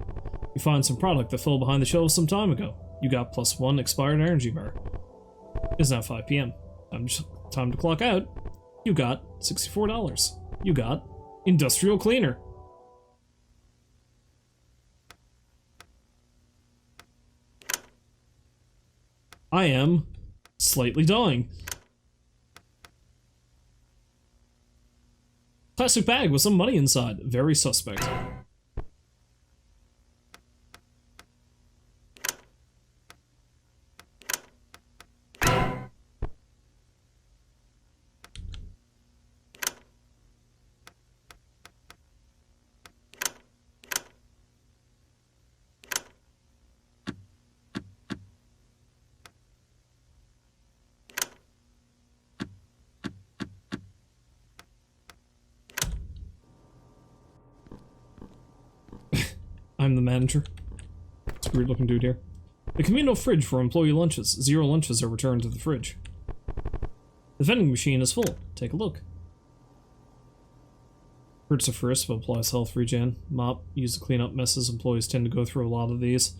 You find some product that fell behind the shelves some time ago. You got +1 expired energy bar. It's now 5 p.m. Time to clock out. You got $64. You got industrial cleaner. I am slightly dying. Plastic bag with some money inside. Very suspect. I'm the manager. It's a weird looking dude here. The communal fridge for employee lunches. 0 lunches are returned to the fridge. The vending machine is full. Take a look. Hurts the first, but applies health regen. Mop, used to clean up messes. Employees tend to go through a lot of these.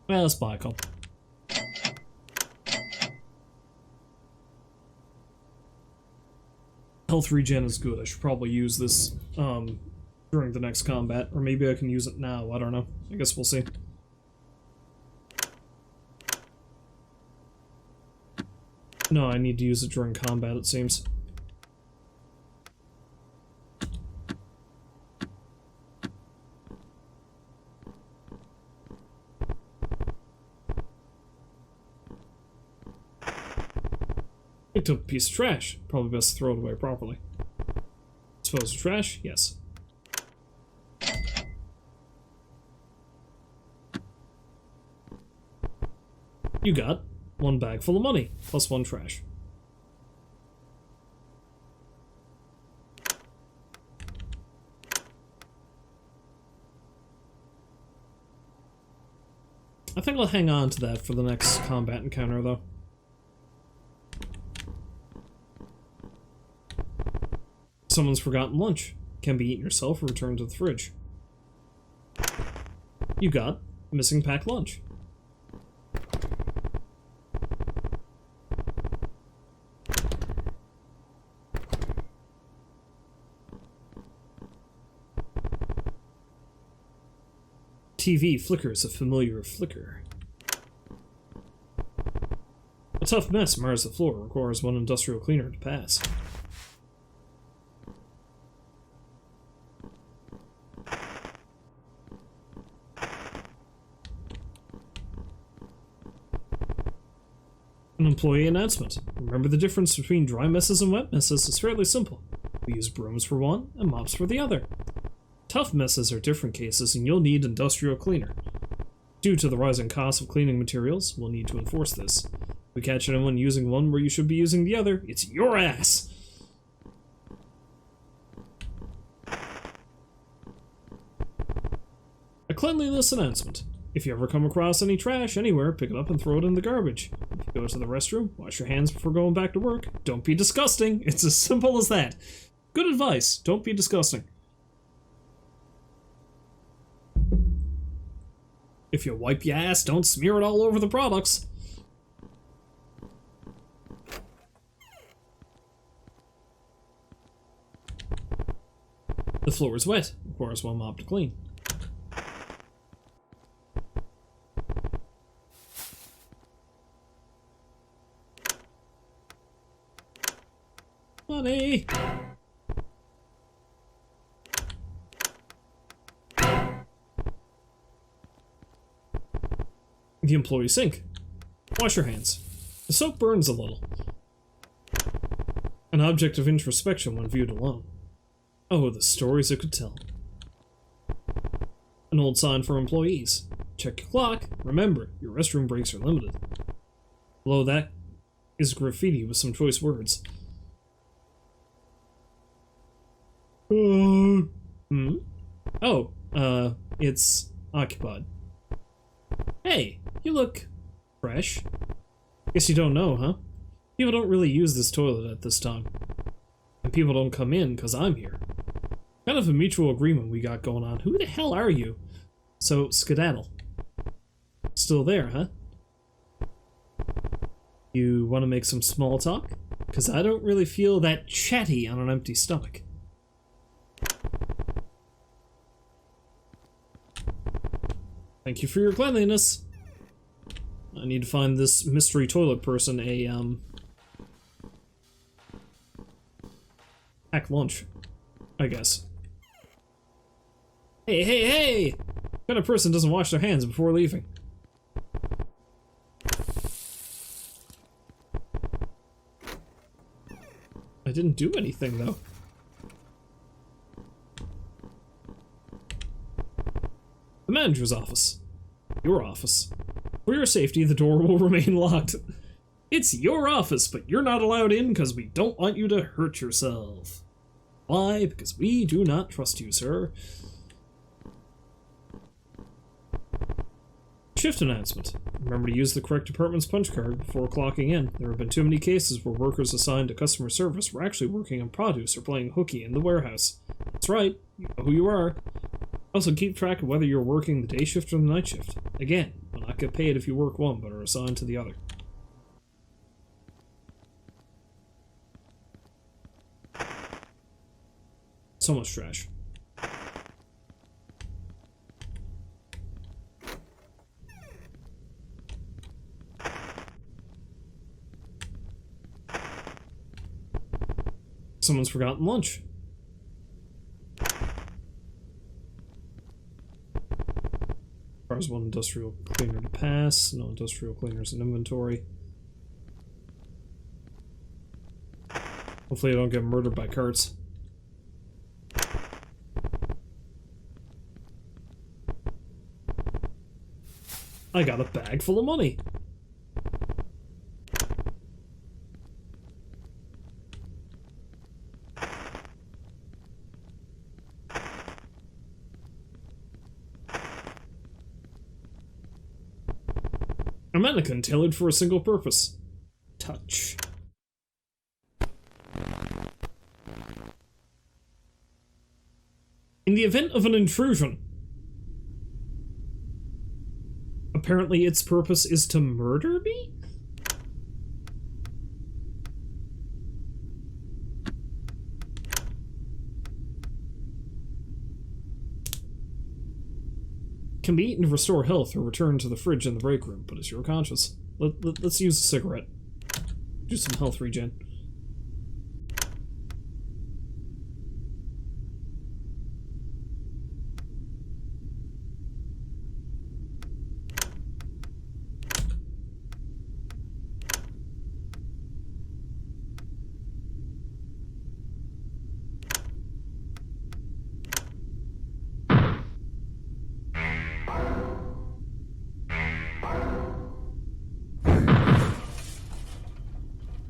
Well, let's buy a couple. Health regen is good. I should probably use this, during the next combat, or maybe I can use it now, I don't know. I guess we'll see. No, I need to use it during combat, it seems. Picked up a piece of trash. Probably best to throw it away properly. Dispose of trash? Yes. You got 1 bag full of money, +1 trash. I think I'll hang on to that for the next combat encounter, though. Someone's forgotten lunch. Can be eaten yourself or returned to the fridge. You got missing packed lunch. TV flickers a familiar flicker. A tough mess mars the floor, requires one industrial cleaner to pass. An employee announcement. Remember, the difference between dry messes and wet messes is fairly simple. We use brooms for one and mops for the other. Tough messes are different cases, and you'll need industrial cleaner. Due to the rising cost of cleaning materials, we'll need to enforce this. If we catch anyone using one where you should be using the other, it's your ass! A cleanliness announcement. If you ever come across any trash anywhere, pick it up and throw it in the garbage. If you go to the restroom, wash your hands before going back to work. Don't be disgusting. It's as simple as that. Good advice. Don't be disgusting. If you wipe your ass, don't smear it all over the products. The floor is wet. Requires one mop to clean. Money! The employee sink. Wash your hands. The soap burns a little. An object of introspection when viewed alone. Oh, the stories it could tell. An old sign for employees. Check your clock. Remember, your restroom breaks are limited. Below that is graffiti with some choice words. It's occupied. Hey, you look fresh. Guess you don't know, huh? People don't really use this toilet at this time. And people don't come in because I'm here. Kind of a mutual agreement we got going on. Who the hell are you? So, skedaddle. Still there, huh? You want to make some small talk? Because I don't really feel that chatty on an empty stomach. Thank you for your cleanliness. I need to find this mystery toilet person a, pack lunch, I guess. Hey, hey, hey! What kind of person doesn't wash their hands before leaving? I didn't do anything, though. The manager's office. Your office. For your safety, the door will remain locked. It's your office, but you're not allowed in because we don't want you to hurt yourself. Why? Because we do not trust you, sir. Shift announcement. Remember to use the correct department's punch card before clocking in. There have been too many cases where workers assigned to customer service were actually working on produce or playing hooky in the warehouse. That's right, you know who you are. Also, keep track of whether you're working the day shift or the night shift. Again, you'll not get paid if you work one but are assigned to the other. So much trash. Someone's forgotten lunch. Requires one industrial cleaner to pass. No industrial cleaners in inventory. Hopefully I don't get murdered by carts. I got a bag full of money. mannequin tailored for a single purpose. Touch. In the event of an intrusion, apparently its purpose is to murder me? Can be eaten to restore health or returned to the fridge in the break room, but it's your conscience. Let's use a cigarette. Do some health regen.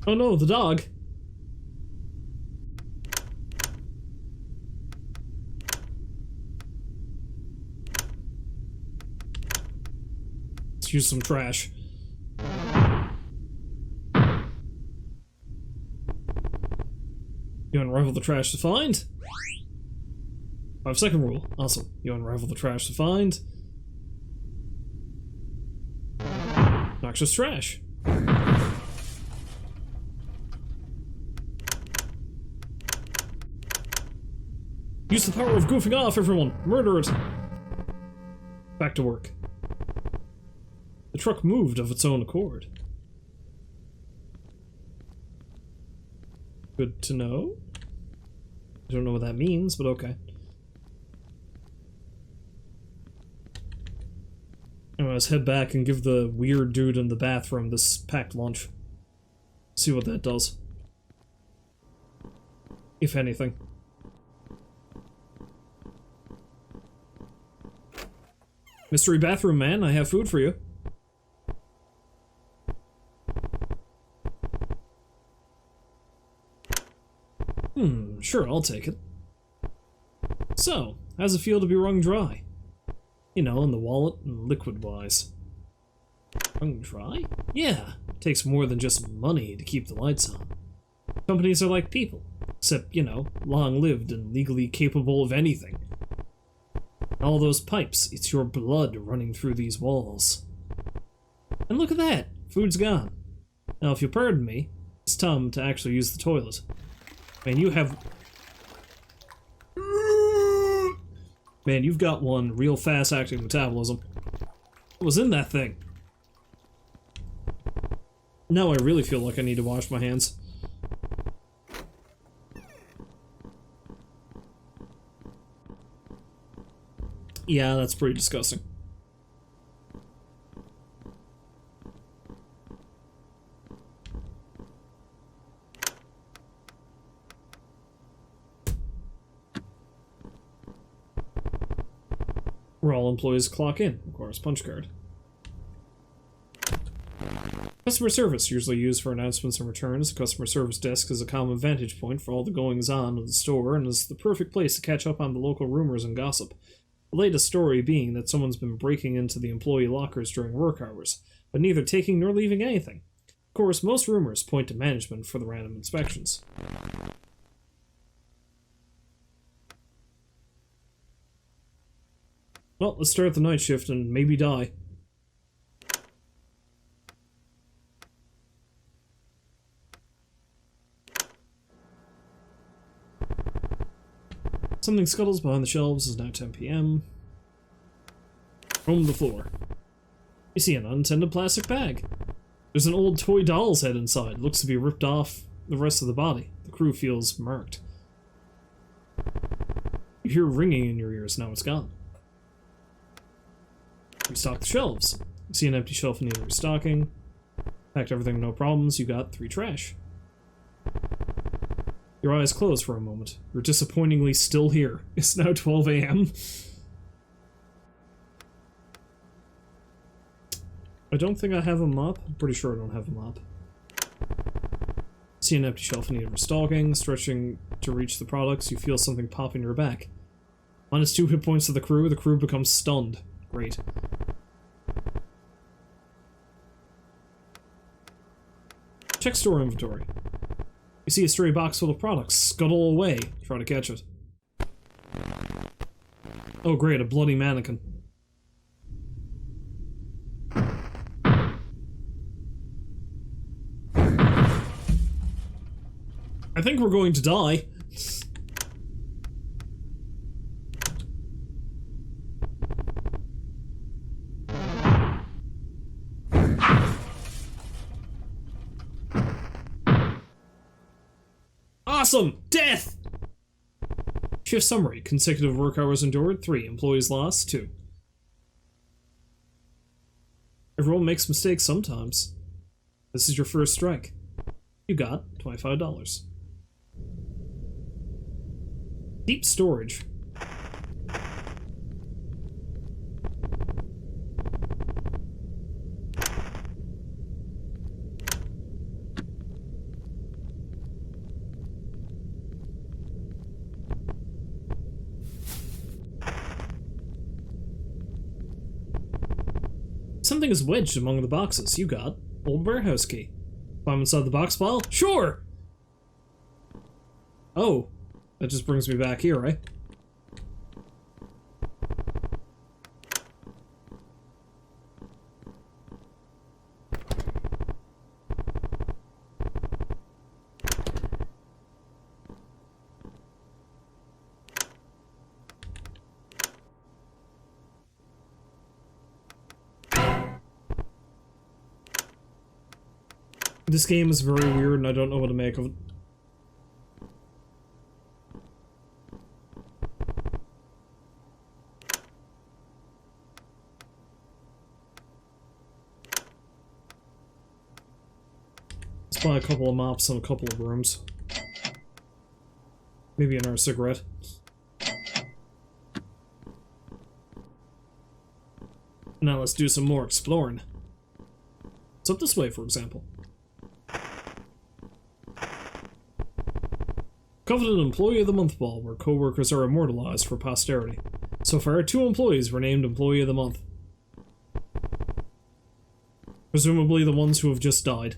Oh no, the dog. Let's use some trash. You unravel the trash to find. 5-second rule. Awesome. You unravel the trash to find. Noxious trash. Use the power of goofing off, everyone! Murder it! Back to work. The truck moved of its own accord. Good to know. I don't know what that means, but okay. Anyway, let's head back and give the weird dude in the bathroom this packed lunch. See what that does. If anything. Mystery bathroom man, I have food for you. Sure, I'll take it. So, how's it feel to be wrung dry? You know, in the wallet and liquid-wise. Wrung dry? Yeah, it takes more than just money to keep the lights on. Companies are like people, except, you know, long-lived and legally capable of anything. All those pipes, it's your blood running through these walls. And look at that! Food's gone. Now, if you'll pardon me, it's time to actually use the toilet. Man, you have... Man, you've got one real fast-acting metabolism. What was in that thing? Now I really feel like I need to wash my hands. Yeah, that's pretty disgusting. Where all employees clock in, requires punch card. Customer service, usually used for announcements and returns. The customer service desk is a common vantage point for all the goings-on of the store and is the perfect place to catch up on the local rumors and gossip. The latest story being that someone's been breaking into the employee lockers during work hours, but neither taking nor leaving anything. Of course, most rumors point to management for the random inspections. Well, let's start the night shift and maybe die. Something scuttles behind the shelves. Is now 10 p.m. Roam the floor. You see an unattended plastic bag. There's an old toy doll's head inside. Looks to be ripped off the rest of the body. The crew feels marked. You hear ringing in your ears. Now it's gone. Restock the shelves. You see an empty shelf in need of restocking. Packed everything, no problems. You got 3 trash. Your eyes close for a moment. You're disappointingly still here. It's now 12 a.m. I don't think I have a mop. I'm pretty sure I don't have a mop. See an empty shelf in need of restocking. Stretching to reach the products, you feel something pop in your back. Minus 2 hit points to the crew becomes stunned. Great. Check store inventory. You see a stray box full of products. Scuttle away. Try to catch it. Oh great, a bloody mannequin. I think we're going to die. Awesome! Death! Shift summary. Consecutive work hours endured, 3. Employees lost, 2. Everyone makes mistakes sometimes. This is your first strike. You got $25. Deep storage. Something is wedged among the boxes. You got old warehouse key. Climb inside the box pile? Sure! Oh, that just brings me back here, right? This game is very weird and I don't know what to make of it. Let's buy a couple of mops and a couple of brooms. Maybe another cigarette. Now let's do some more exploring. It's up this way, for example. Coveted Employee of the Month Ball, where co-workers are immortalized for posterity. So far, 2 employees were named Employee of the Month. Presumably the ones who have just died.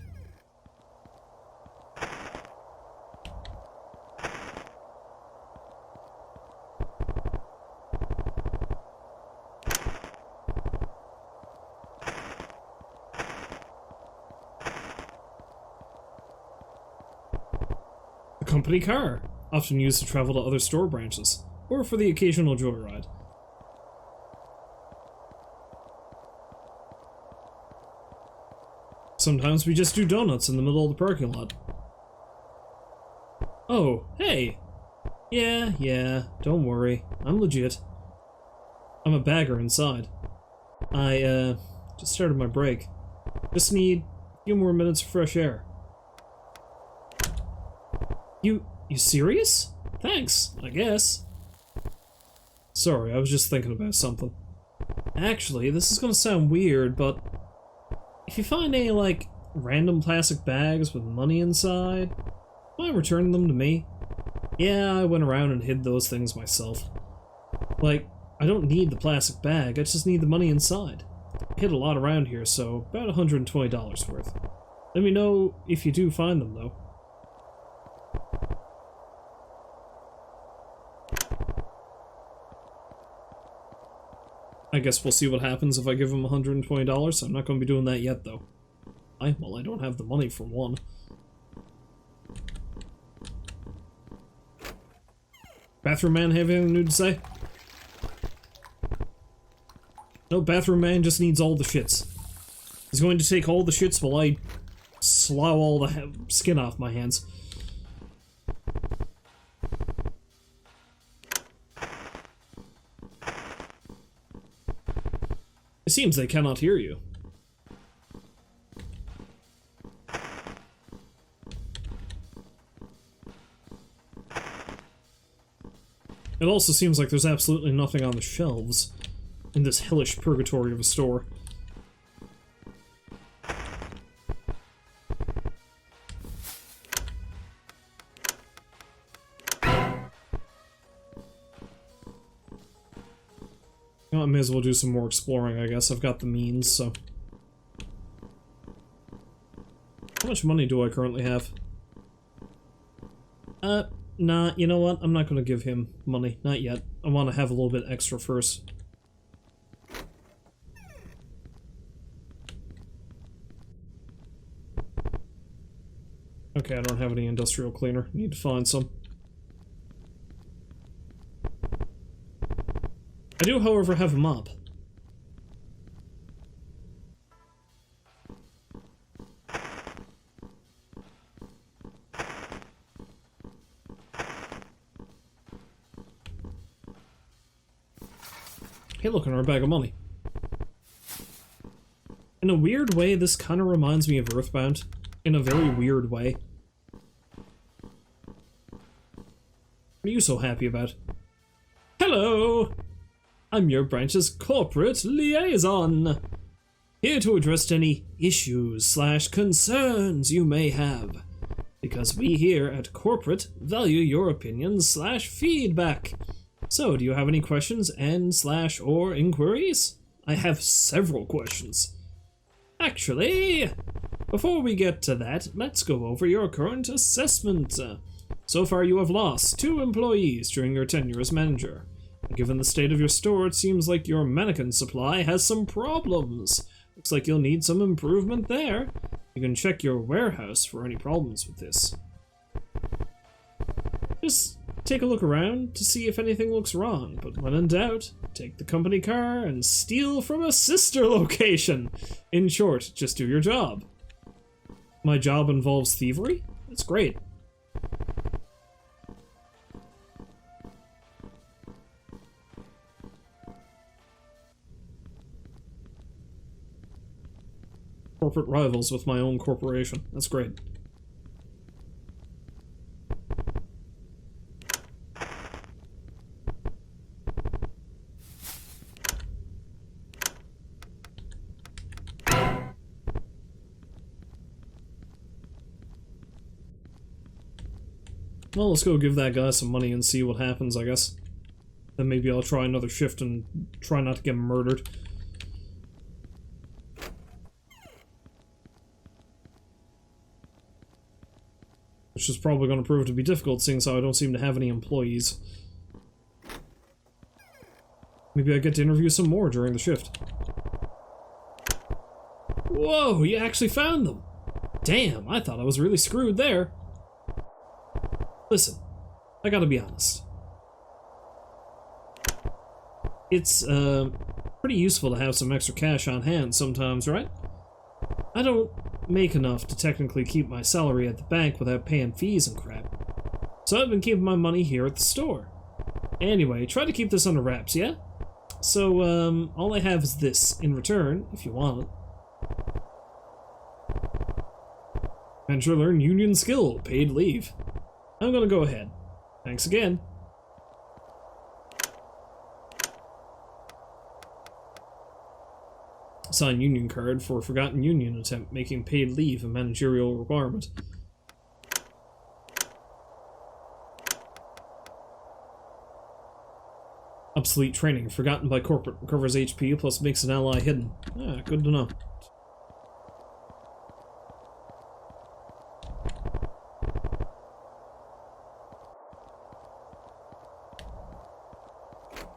Company car, often used to travel to other store branches, or for the occasional joyride. Sometimes we just do donuts in the middle of the parking lot. Oh, hey! Yeah, don't worry, I'm legit. I'm a bagger inside. I, just started my break. Just need a few more minutes of fresh air. You serious? Thanks, I guess. Sorry, I was just thinking about something. Actually, this is gonna sound weird, but if you find any, like, random plastic bags with money inside, mind returning them to me? Yeah, I went around and hid those things myself. Like, I don't need the plastic bag, I just need the money inside. I hid a lot around here, so about $120 worth. Let me know if you do find them, though. I guess we'll see what happens if I give him $120. I'm not going to be doing that yet, though. Well, I don't have the money for one. Bathroom man have anything new to say? No, bathroom man just needs all the shits. He's going to take all the shits while I slough all the skin off my hands. It seems they cannot hear you. It also seems like there's absolutely nothing on the shelves in this hellish purgatory of a store. Well, I may as well do some more exploring, I guess. I've got the means, so... How much money do I currently have? Nah, you know what? I'm not gonna give him money. Not yet. I want to have a little bit extra first. Okay, I don't have any industrial cleaner. Need to find some. I do, however, have a mop. Hey, look, another bag of money. In a weird way, this kind of reminds me of Earthbound. In a very weird way. What are you so happy about? Hello! I'm your branch's corporate liaison. Here to address any issues/concerns you may have. Because we here at corporate value your opinions/feedback. So, do you have any questions and/or inquiries? I have several questions. Actually, before we get to that, let's go over your current assessment. So far you have lost 2 employees during your tenure as manager. Given the state of your store, it seems like your mannequin supply has some problems. Looks like you'll need some improvement there. You can check your warehouse for any problems with this. Just take a look around to see if anything looks wrong, but when in doubt, take the company car and steal from a sister location. In short, just do your job. My job involves thievery? That's great. Corporate rivals with my own corporation. That's great. Well, let's go give that guy some money and see what happens, I guess. Then maybe I'll try another shift and try not to get murdered. Which is probably going to prove to be difficult, seeing as how I don't seem to have any employees. Maybe I get to interview some more during the shift. Whoa, you actually found them! Damn, I thought I was really screwed there. Listen, I gotta be honest. It's, pretty useful to have some extra cash on hand sometimes, right? I don't make enough to technically keep my salary at the bank without paying fees and crap. So I've been keeping my money here at the store. Anyway, try to keep this under wraps, yeah? So, all I have is this in return, if you want it. Venture learn union skill, paid leave. I'm gonna go ahead. Thanks again. Sign union card for forgotten union attempt making paid leave a managerial requirement. Obsolete training. Forgotten by corporate. Recovers HP plus makes an ally hidden. Ah, good to know.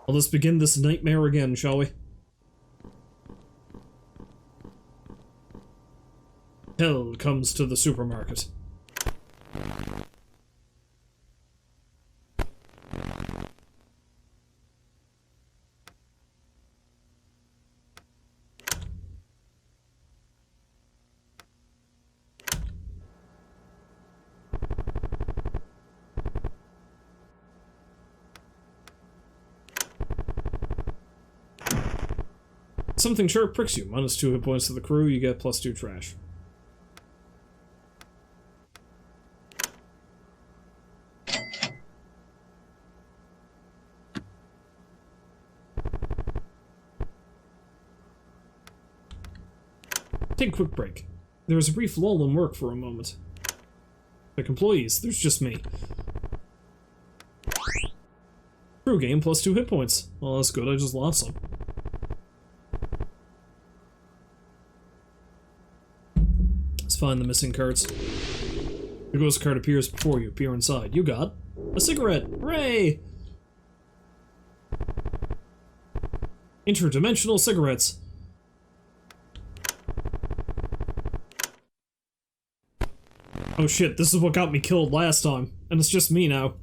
Well, let's begin this nightmare again, shall we? Hell comes to the supermarket. Something sharp pricks you. -2 hit points to the crew, you get +2 trash. Take a quick break. There was a brief lull in work for a moment. Like employees, there's just me. Crew game +2 hit points. Well, that's good, I just lost some. Let's find the missing carts. The ghost cart appears before you. Peer inside. You got a cigarette. Hooray! Interdimensional cigarettes. Oh shit, this is what got me killed last time. And it's just me now.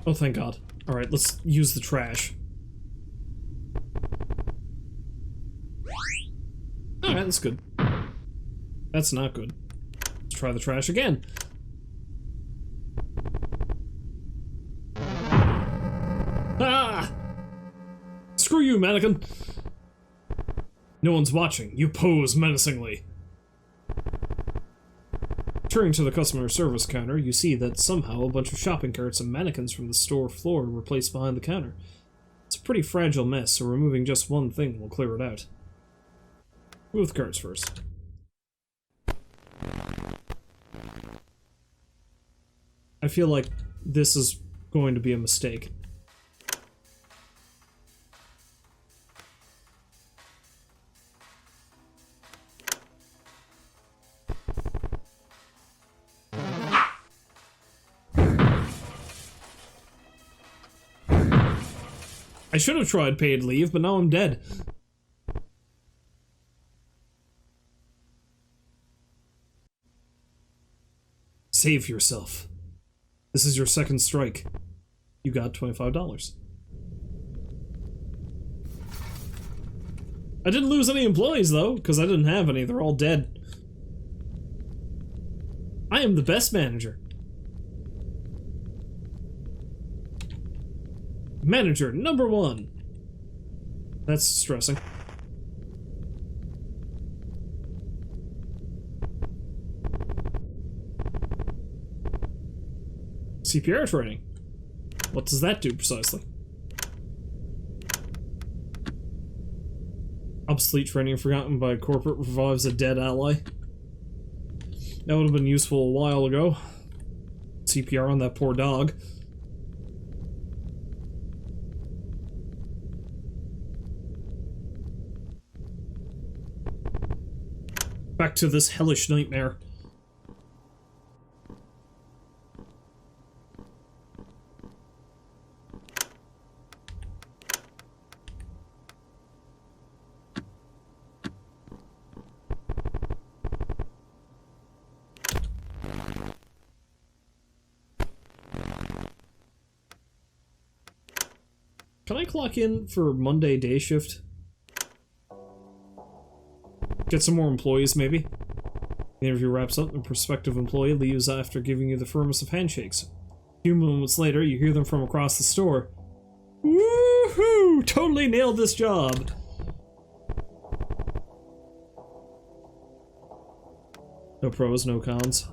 Oh, thank God. Alright, let's use the trash. Alright, that's good. That's not good. Let's try the trash again. Ah! Screw you, mannequin! No one's watching. You pose menacingly. Turning to the customer service counter, you see that somehow a bunch of shopping carts and mannequins from the store floor were placed behind the counter. It's a pretty fragile mess, so removing just one thing will clear it out. Move the carts first. I feel like this is going to be a mistake. I should have tried paid leave, but now I'm dead. Save yourself. This is your second strike. You got $25. I didn't lose any employees, though, because I didn't have any. They're all dead. I am the best manager. Manager number 1. That's stressing. CPR training. What does that do precisely? Obsolete training forgotten by corporate revives a dead ally. That would have been useful a while ago. CPR on that poor dog. Back to this hellish nightmare. Can I clock in for Monday day shift? Get some more employees, maybe? The interview wraps up, and a prospective employee leaves after giving you the firmest of handshakes. A few moments later, you hear them from across the store. Woohoo! Totally nailed this job! No pros, no cons.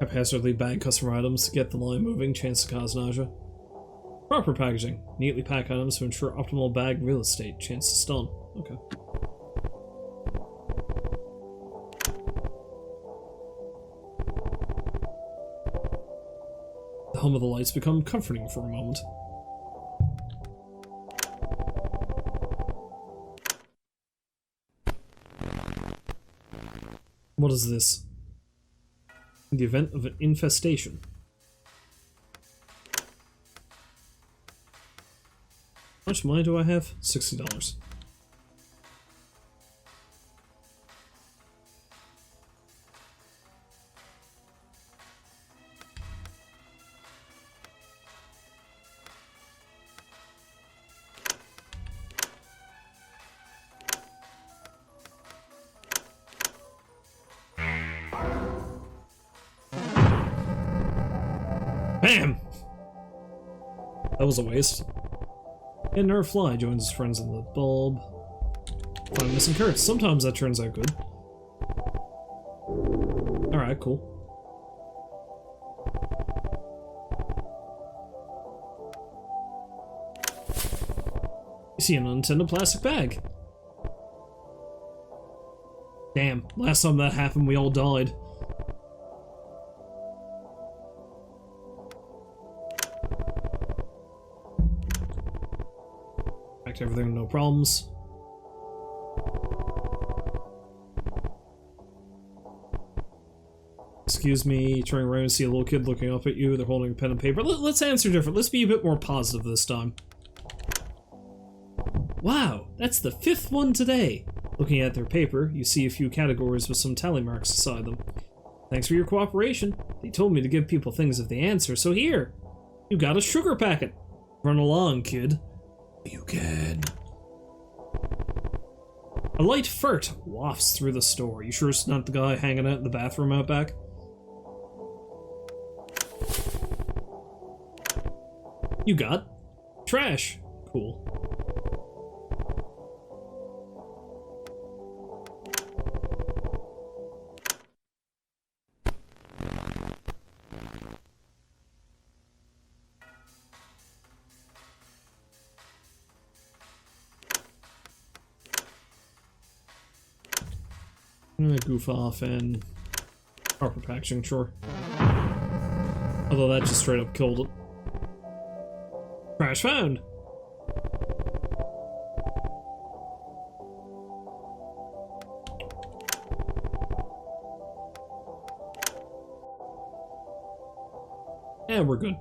Haphazardly bag customer items to get the line moving, chance to cause nausea. Proper packaging. Neatly pack items to ensure optimal bag real estate, chance to stun. Okay. The hum of the lights become comforting for a moment. What is this? In the event of an infestation. How much money do I have? $60. Bam! That was a waste. And Nerve Fly joins his friends in the bulb. Find missing carrots. Sometimes that turns out good. Alright, cool. You see an unattended plastic bag. Damn, last time that happened we all died. Back to everything, no problems. Excuse me, turning around and see a little kid looking up at you. They're holding a pen and paper. Let's answer different. Let's be a bit more positive this time. Wow, that's the 5th one today. Looking at their paper, you see a few categories with some tally marks beside them. Thanks for your cooperation. They told me to give people things if they answer, so here. You got a sugar packet. Run along, kid. You can. A light fart wafts through the store. You sure it's not the guy hanging out in the bathroom out back? You got trash. Cool. I'm gonna goof off and proper packaging, sure. Although that just straight up killed it. Trash found! Yeah, we're good.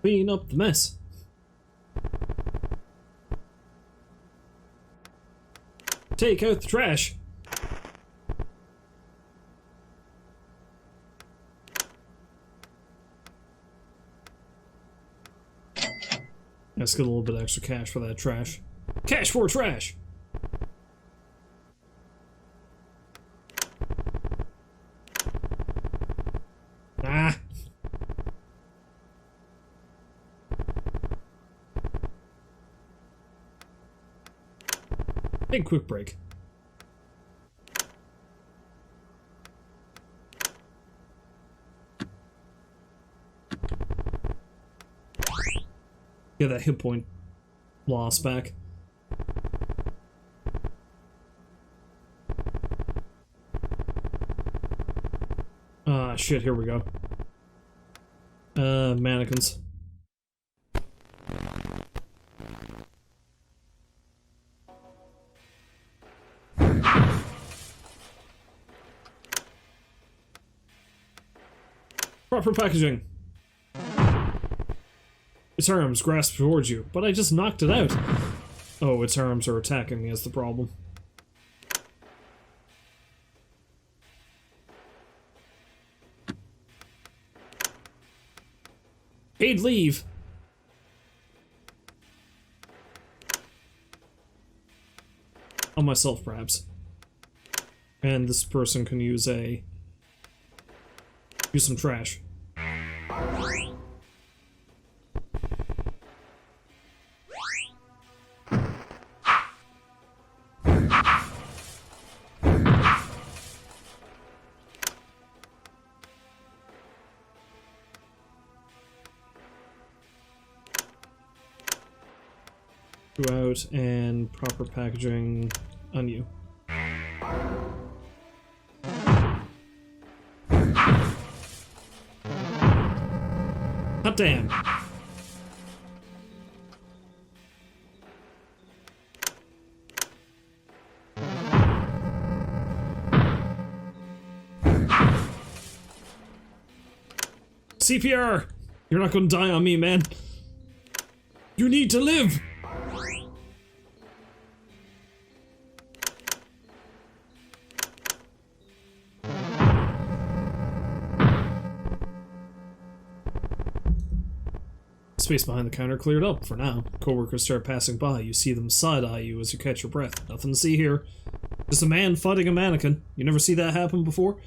Clean up the mess. Take out the trash. Let's get a little bit of extra cash for that trash. Cash for trash! Ah! Take a quick break. Get that hit point loss back. Ah, shit, here we go. Mannequins. Proper packaging. Its arms grasp towards you, but I just knocked it out. Oh, its arms are attacking me is the problem. Paid leave. On myself, perhaps. And this person can use some trash. Go out and proper packaging on you. Hot damn. CPR! You're not gonna die on me, man. You need to live! Space behind the counter cleared up for now. Coworkers start passing by. You see them side-eye you as you catch your breath. Nothing to see here. Just a man fighting a mannequin. You never see that happen before?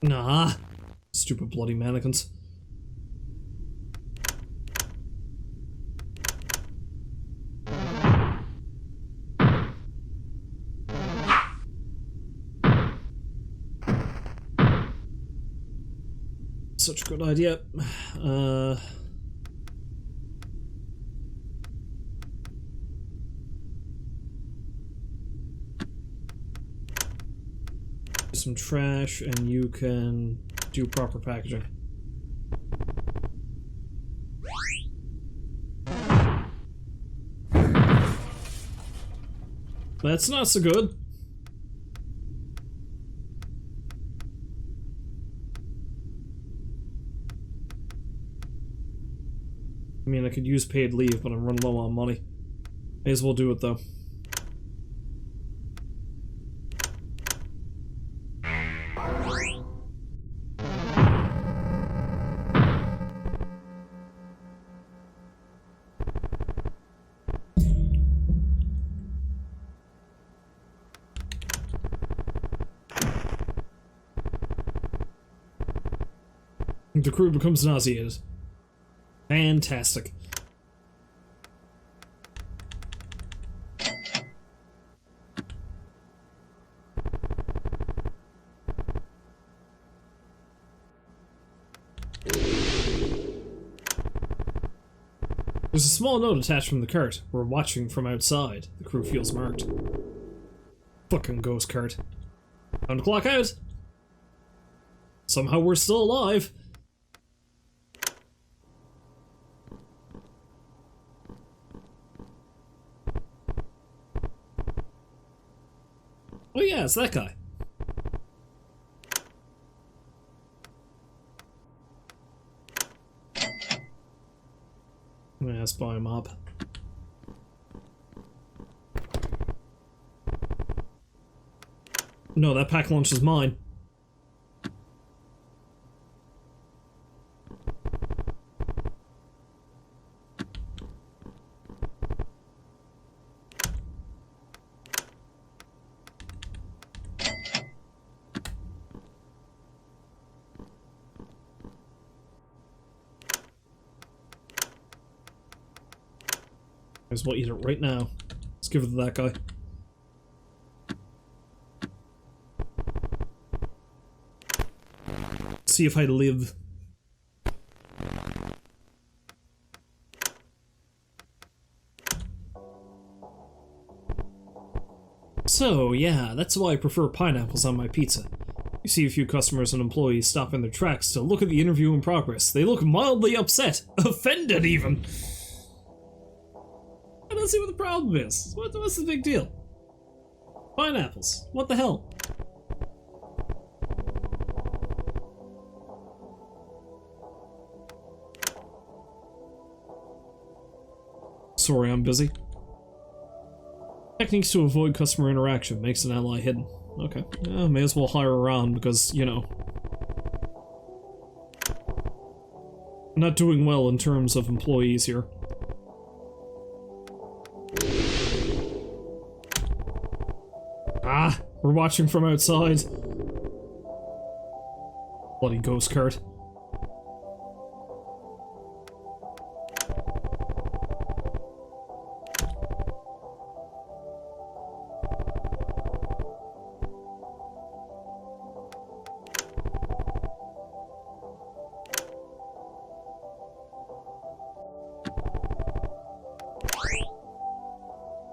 Nah. Stupid bloody mannequins. Such a good idea. Some trash, and you can do proper packaging. That's not so good. I mean, I could use paid leave, but I'm running low on money. May as well do it, though. The crew becomes nauseated. Fantastic. There's a small note attached from the cart. We're watching from outside. The crew feels marked. Fucking ghost cart. Time to clock out. Somehow we're still alive. Oh yeah, it's that guy. I'm gonna ask buy him up. No, that pack lunch is mine. Might as well eat it right now. Let's give it to that guy. See if I live. So, yeah, that's why I prefer pineapples on my pizza. You see a few customers and employees stop in their tracks to look at the interview in progress. They look mildly upset. Offended, even! I don't see what the problem is. What's the big deal? Pineapples. What the hell? Sorry, I'm busy. Techniques to avoid customer interaction. Makes an ally hidden. Okay. Yeah, may as well hire around because, you know. Not doing well in terms of employees here. Ah! We're watching from outside. Bloody ghost cart.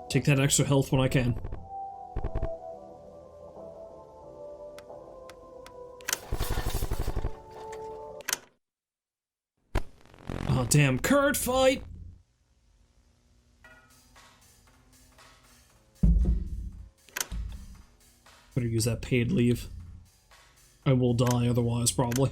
Take that extra health when I can. Oh, damn. Curt, fight! Better use that paid leave. I will die otherwise, probably.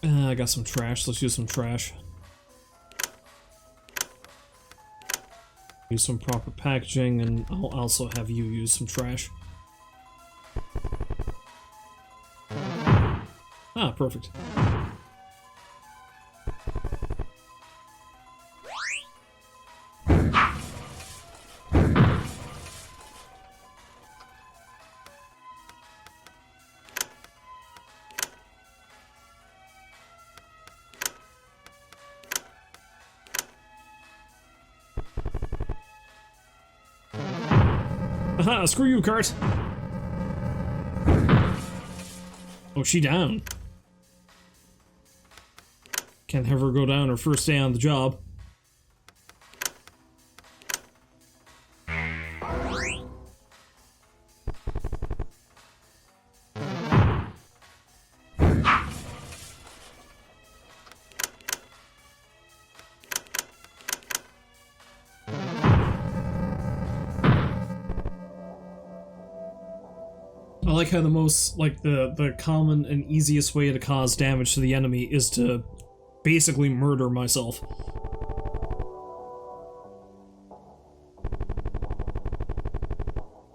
I got some trash. Let's use some trash. Use some proper packaging, and I'll also have you use some trash. Ah, perfect. Aha, screw you, Kurt! Oh, she down. Can't have her go down her first day on the job. I like how the most, like, the common and easiest way to cause damage to the enemy is to basically murder myself.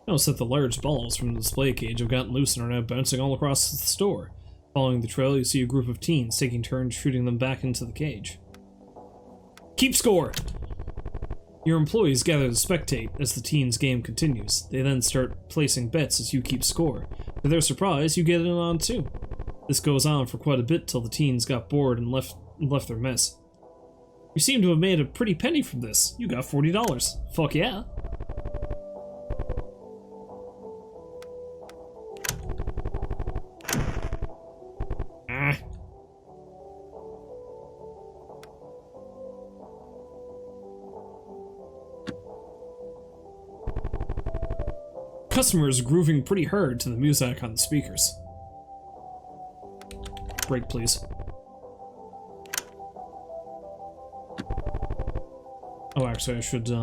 Notice that the large balls from the display cage have gotten loose and are now bouncing all across the store. Following the trail, you see a group of teens taking turns shooting them back into the cage. Keep score! Your employees gather to spectate as the teens' game continues. They then start placing bets as you keep score. To their surprise, you get in on too. This goes on for quite a bit till the teens got bored and left their mess. You seem to have made a pretty penny from this. You got $40. Fuck yeah. Customers grooving pretty hard to the music on the speakers. Break, please. Oh, actually, I should, yeah,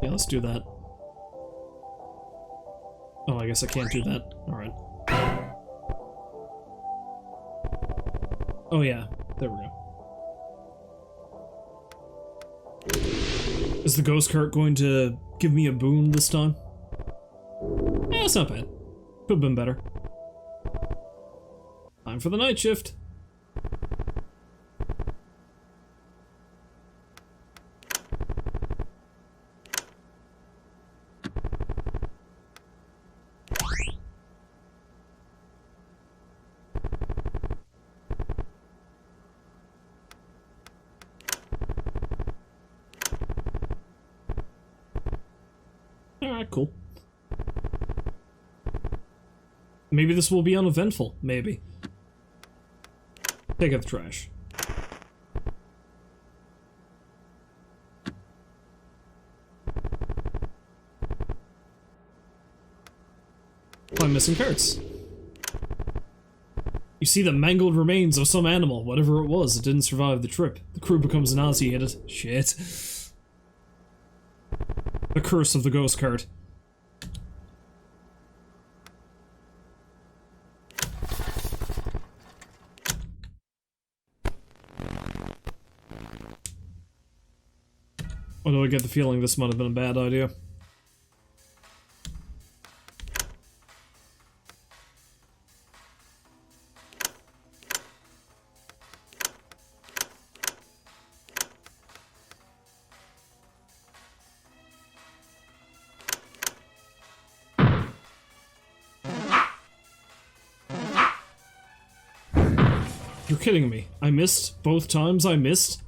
let's do that. Oh, I guess I can't do that. Alright. Oh, yeah. There we go. Is the ghost cart going to give me a boon this time? Eh, it's not bad. Could have been better. Time for the night shift. Alright, cool. Maybe this will be uneventful, maybe. Take out the trash. Find missing carts. You see the mangled remains of some animal, whatever it was, it didn't survive the trip. The crew becomes nauseated. Shit. The curse of the ghost cart. Although I get the feeling this might have been a bad idea. You're kidding me. I missed both times I missed?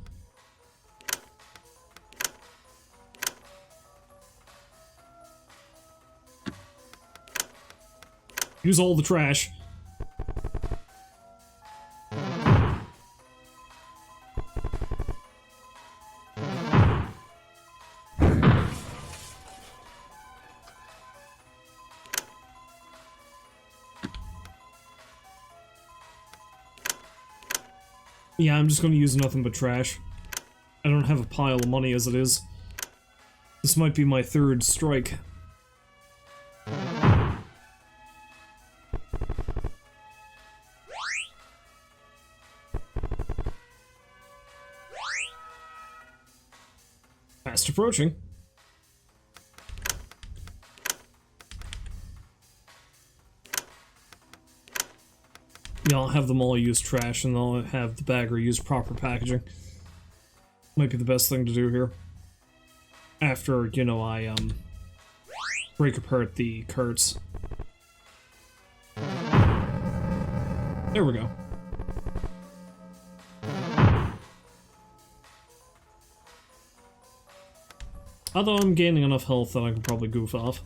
Use all the trash. Yeah, I'm just gonna use nothing but trash. I don't have a pile of money as it is. This might be my third strike. Fast approaching. Yeah, I'll have them all use trash, and I'll have the bagger use proper packaging. Might be the best thing to do here. After, you know, I, break apart the carts. There we go. Although I'm gaining enough health that I can probably goof off.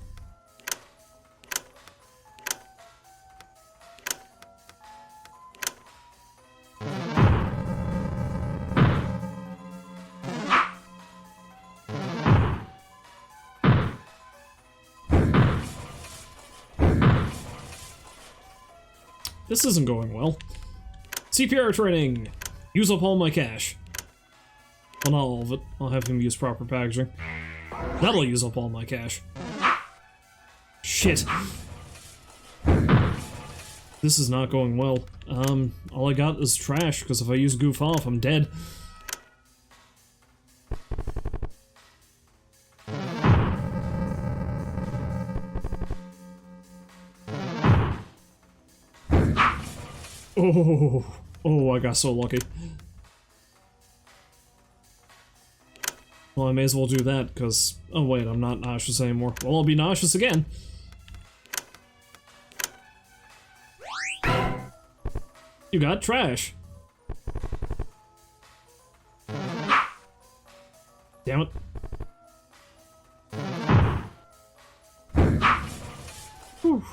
This isn't going well. CPR training! Use up all my cash. Well, not all of it. I'll have him use proper packaging. That'll use up all my cash. Shit. This is not going well. All I got is trash, because if I use goof off, I'm dead. Oh, I got so lucky. Well, I may as well do that, because... Oh wait, I'm not nauseous anymore. Well, I'll be nauseous again. You got trash. Damn it. Whew.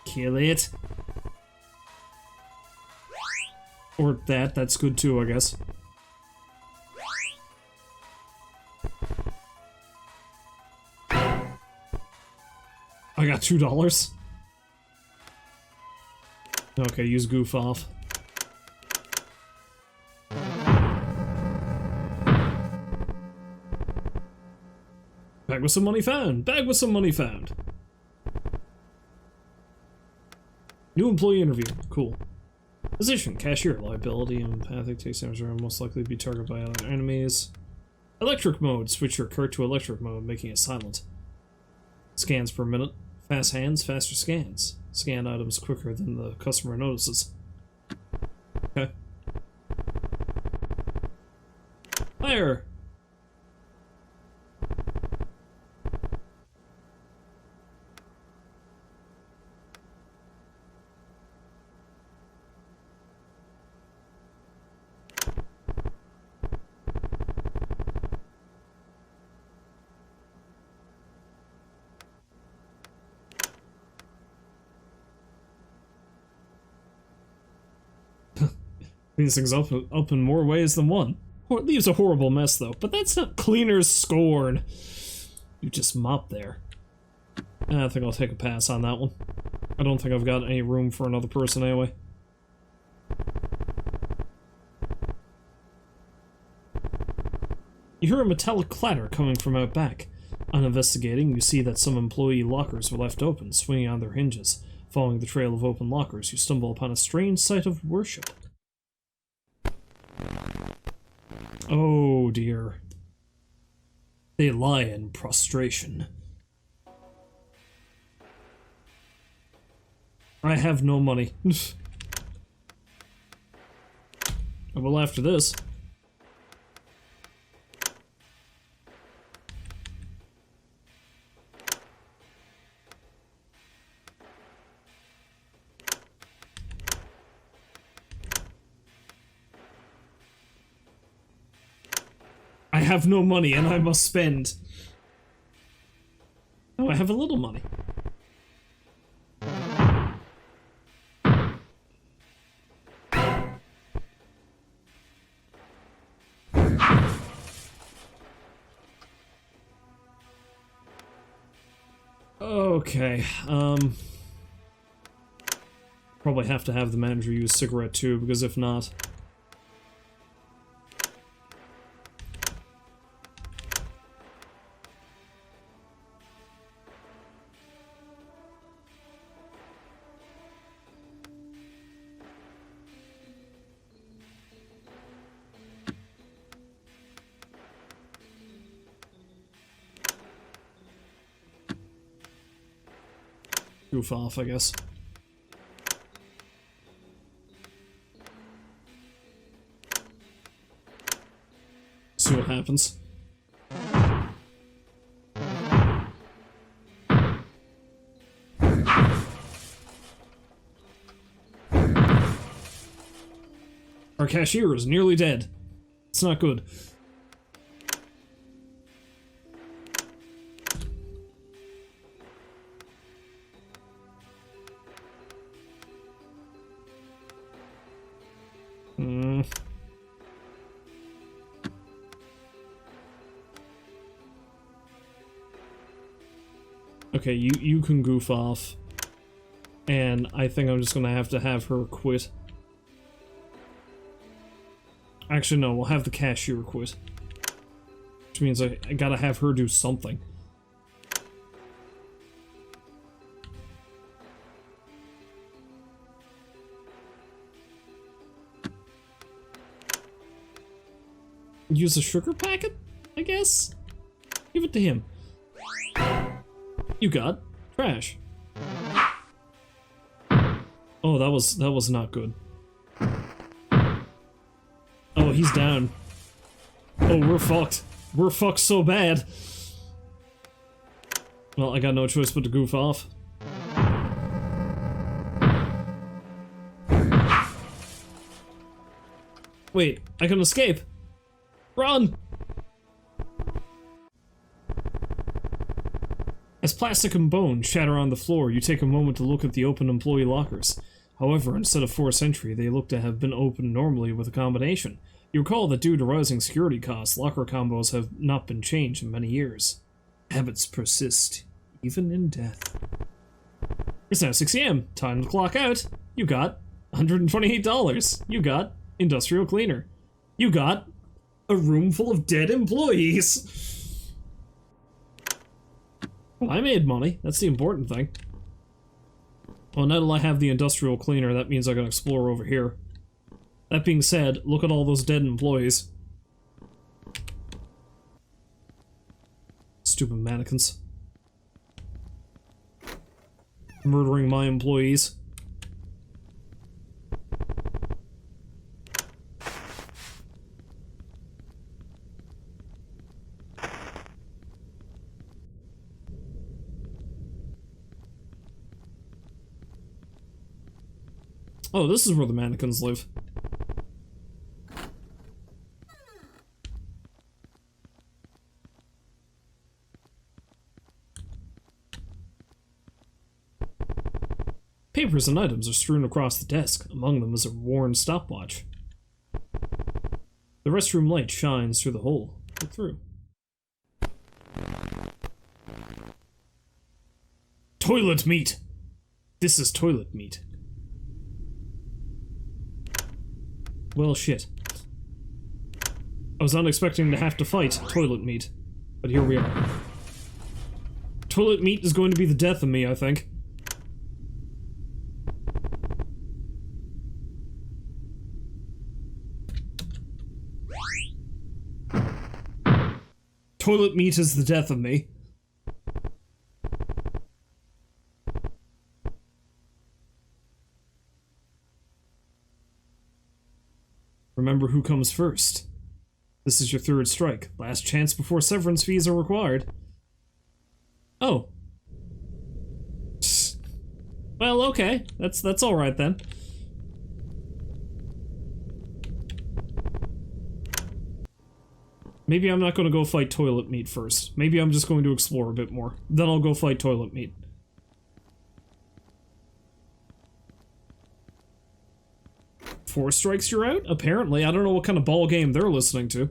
Kill it. Or that's good too, I guess. I got $2. Okay, use goof off. Bag with some money found! Bag with some money found! New employee interview. Cool. Position, cashier, liability, empathic, takes damage, are most likely to be targeted by other enemies. Electric mode, switch your cart to electric mode, making it silent. Scans per minute. Fast hands, faster scans. Scan items quicker than the customer notices. Okay. Fire! These things up in more ways than one. It leaves a horrible mess, though. But that's not cleaner's scorn. You just mop there. I think I'll take a pass on that one. I don't think I've got any room for another person anyway. You hear a metallic clatter coming from out back. On investigating, you see that some employee lockers were left open, swinging on their hinges. Following the trail of open lockers, you stumble upon a strange sight of worship. Oh dear. They lie in prostration. I have no money. Well, after this... I have no money and I must spend. Oh, I have a little money. Okay, probably have to have the manager use cigarette too, because if not... goof off, I guess. See what happens. Our cashier is nearly dead. It's not good. Okay, you can goof off. And I think I'm just gonna have her quit. Actually, no, we'll have the cashier quit. Which means I gotta have her do something. Use a sugar packet, I guess? Give it to him. You got trash. Oh, that was not good. Oh, he's down. Oh, we're fucked. We're fucked so bad. Well, I got no choice but to goof off. Wait, I can escape. Run! As plastic and bone shatter on the floor, you take a moment to look at the open employee lockers. However, instead of forced entry, they look to have been opened normally with a combination. You recall that due to rising security costs, locker combos have not been changed in many years. Habits persist, even in death. It's now 6 AM. Time to clock out. You got $128. You got industrial cleaner. You got a room full of dead employees. Well, I made money. That's the important thing. Well, now that I have the industrial cleaner, that means I can explore over here. That being said, look at all those dead employees. Stupid mannequins. Murdering my employees. Oh, this is where the mannequins live. Papers and items are strewn across the desk. Among them is a worn stopwatch. The restroom light shines through the hole. Look through. Toilet meat! This is toilet meat. Well, shit. I was not expecting to have to fight toilet meat, but here we are. Toilet meat is going to be the death of me, I think. Toilet meat is the death of me. Remember who comes first. This is your third strike. Last chance before severance fees are required. Oh. Well, okay. That's alright then. Maybe I'm not going to go fight toilet meat first. Maybe I'm just going to explore a bit more. Then I'll go fight toilet meat. Four strikes, you're out? Apparently. I don't know what kind of ball game they're listening to.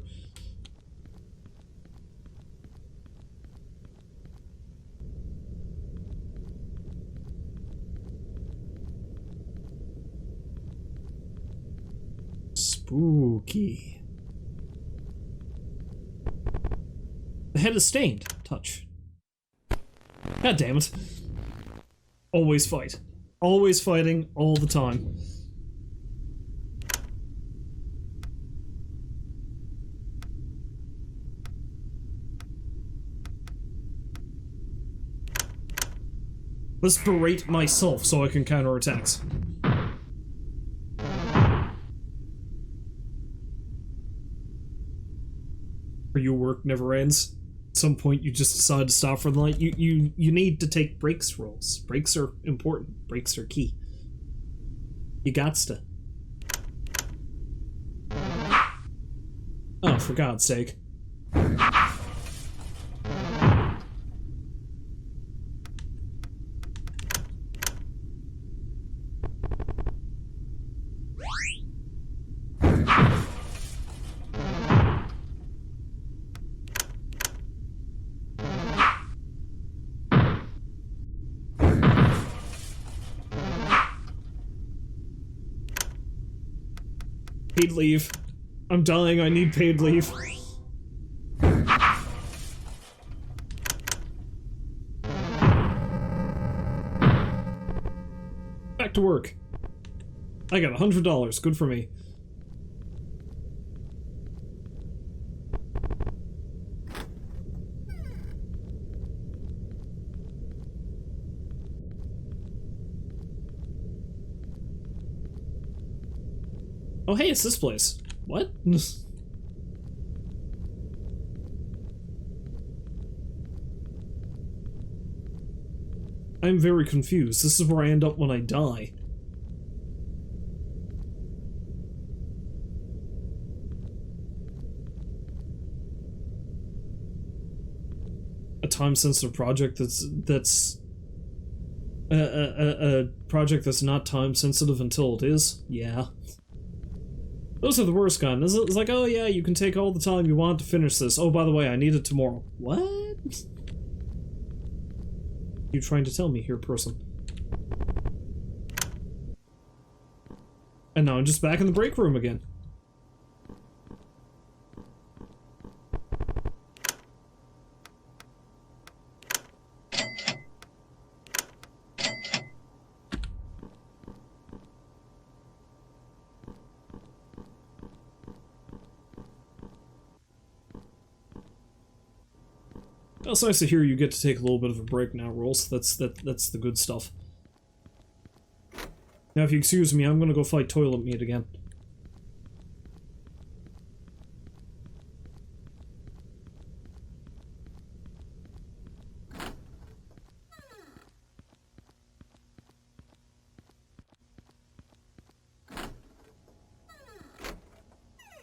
Spooky. The head is stained. Touch. God damn it. Always fight. Always fighting, all the time. Let's berate myself so I can counter attacks. For you, work never ends. At some point, you just decide to stop for the night. You need to take breaks rolls. Breaks are important. Breaks are key. You gots to. Oh, for God's sake. Paid leave. I'm dying, I need paid leave. Back to work. I got $100, good for me. Oh hey, it's this place. What? I'm very confused. This is where I end up when I die. A time-sensitive project that's a project that's not time-sensitive until it is? Yeah. Those are the worst kind. It's like, oh yeah, you can take all the time you want to finish this. Oh, by the way, I need it tomorrow. What? You trying to tell me here, person? And now I'm just back in the break room again. Well, it's nice to hear you get to take a little bit of a break now, Rolls. That's the good stuff. Now, if you excuse me, I'm gonna go fight toilet meat again.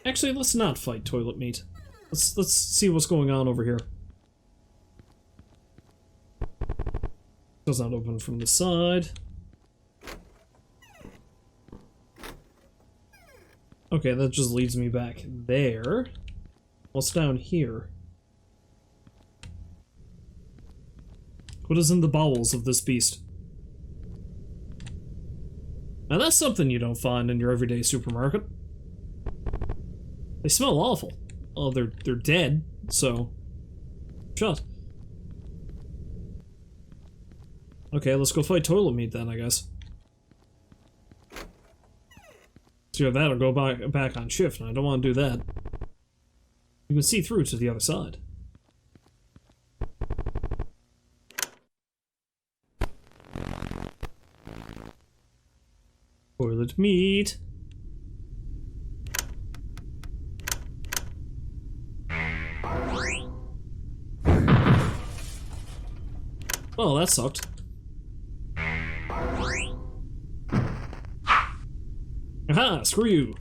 Actually, let's not fight toilet meat. Let's see what's going on over here. Does not open from the side. Okay, that just leads me back there. What's down here? What is in the bowels of this beast? Now that's something you don't find in your everyday supermarket. They smell awful. Oh, they're dead, so shut. Okay, let's go fight toilet meat then, I guess. So yeah, that or go back on shift, and I don't want to do that. You can see through to the other side. Toilet meat. Oh, that sucked. Aha! Screw you!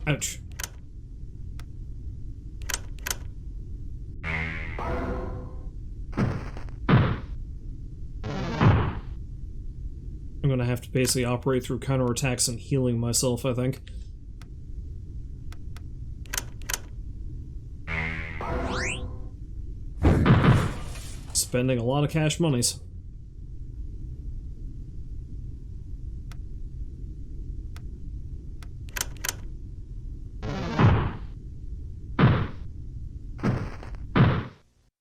Ouch. I'm gonna have to basically operate through counterattacks and healing myself, I think. Spending a lot of cash monies.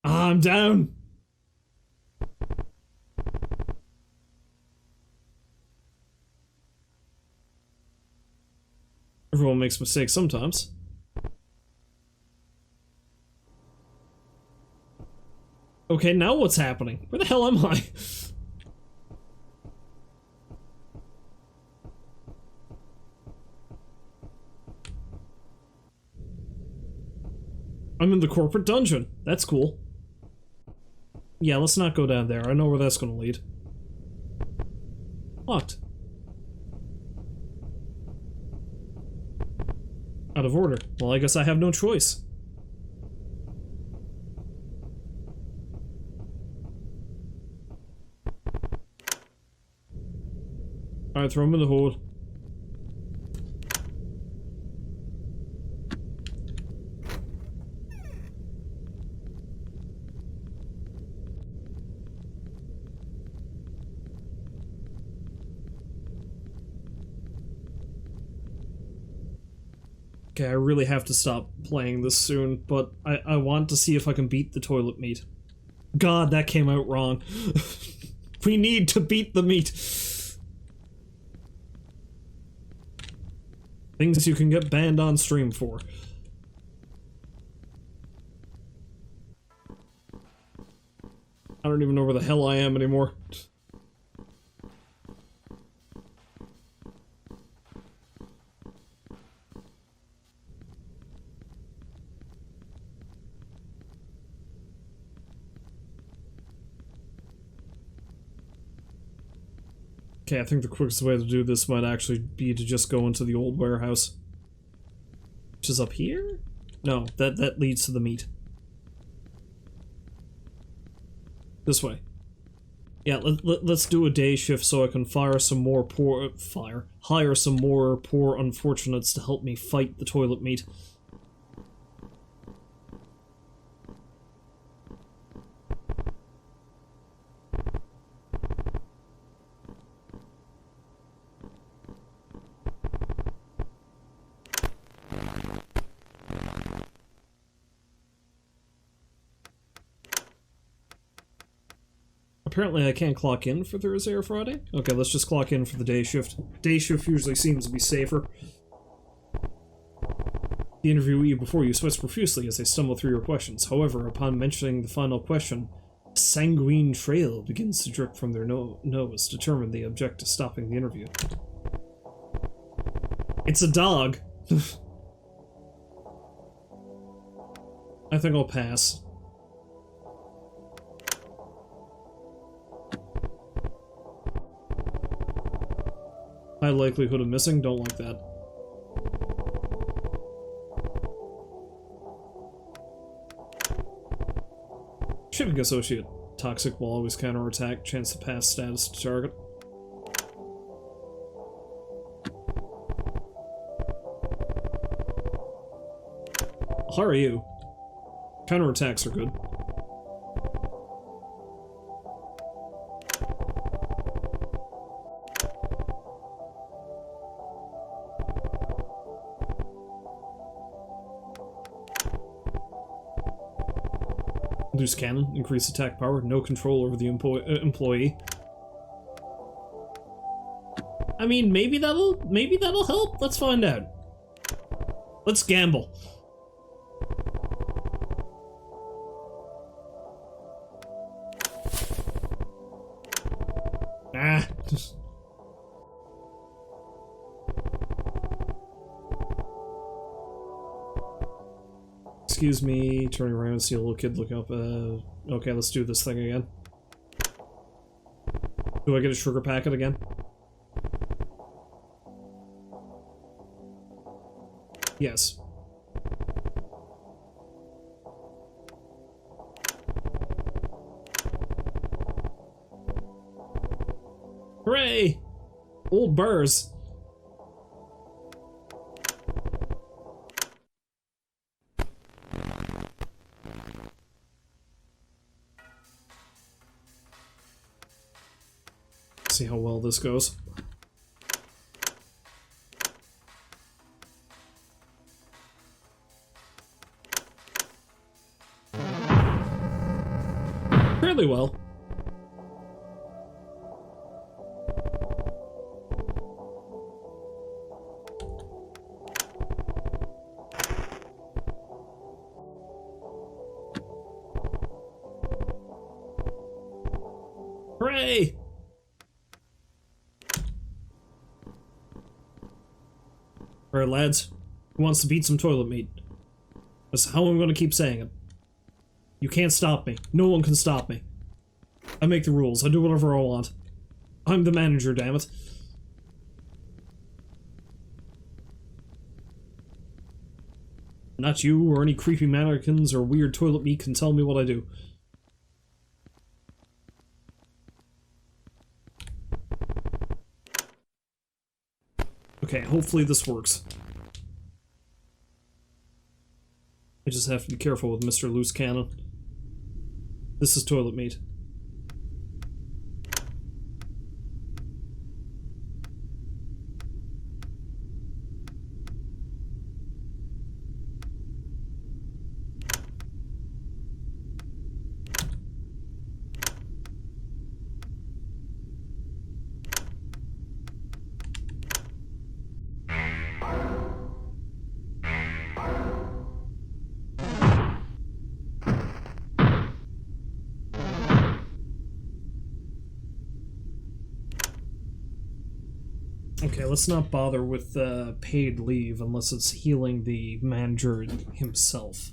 I'm down! Everyone makes mistakes sometimes. Okay, now what's happening? Where the hell am I? I'm in the corporate dungeon. That's cool. Yeah, let's not go down there. I know where that's gonna lead. Locked. Out of order. Well, I guess I have no choice. Alright, throw him in the hole. Okay, I really have to stop playing this soon, but I want to see if I can beat the toilet meat. God, that came out wrong. We need to beat the meat. Things you can get banned on stream for. I don't even know where the hell I am anymore. Okay, I think the quickest way to do this might actually be to just go into the old warehouse. Which is up here? No, that leads to the meat. This way. Yeah, let's do a day shift so I can hire some more poor unfortunates to help me fight the toilet meat. Apparently I can't clock in for Thursday or Friday? Okay, let's just clock in for the day shift. Day shift usually seems to be safer. The interviewee before you sweats profusely as they stumble through your questions. However, upon mentioning the final question, a sanguine trail begins to drip from their nose, determined they object to stopping the interview. It's a dog! I think I'll pass. High likelihood of missing, don't like that. Shipping associate. Toxic will always counterattack. Chance to pass status to target. How are you? Counterattacks are good. Loose cannon, increase attack power, no control over the employee. I mean, maybe that'll help. Let's find out. Let's gamble. Ah. Excuse me, turning around, see a little kid look up, okay, let's do this thing again. Do I get a sugar packet again? Yes. Hooray! Old burrs. See how well this goes. Fairly well. Hooray! Alright, lads. Who wants to beat some toilet meat? That's how I'm gonna keep saying it. You can't stop me. No one can stop me. I make the rules. I do whatever I want. I'm the manager, damn it. Not you, or any creepy mannequins, or weird toilet meat can tell me what I do. Okay, hopefully this works. I just have to be careful with Mr. Loose Cannon. This is toilet meat. Okay, let's not bother with paid leave unless it's healing the manager himself.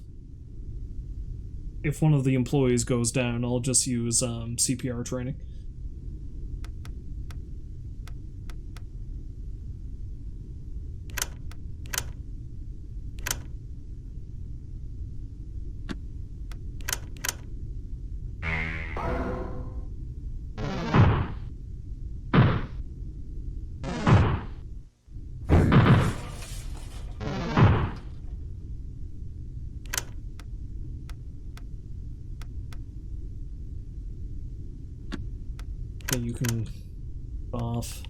If one of the employees goes down, I'll just use CPR training. You can off.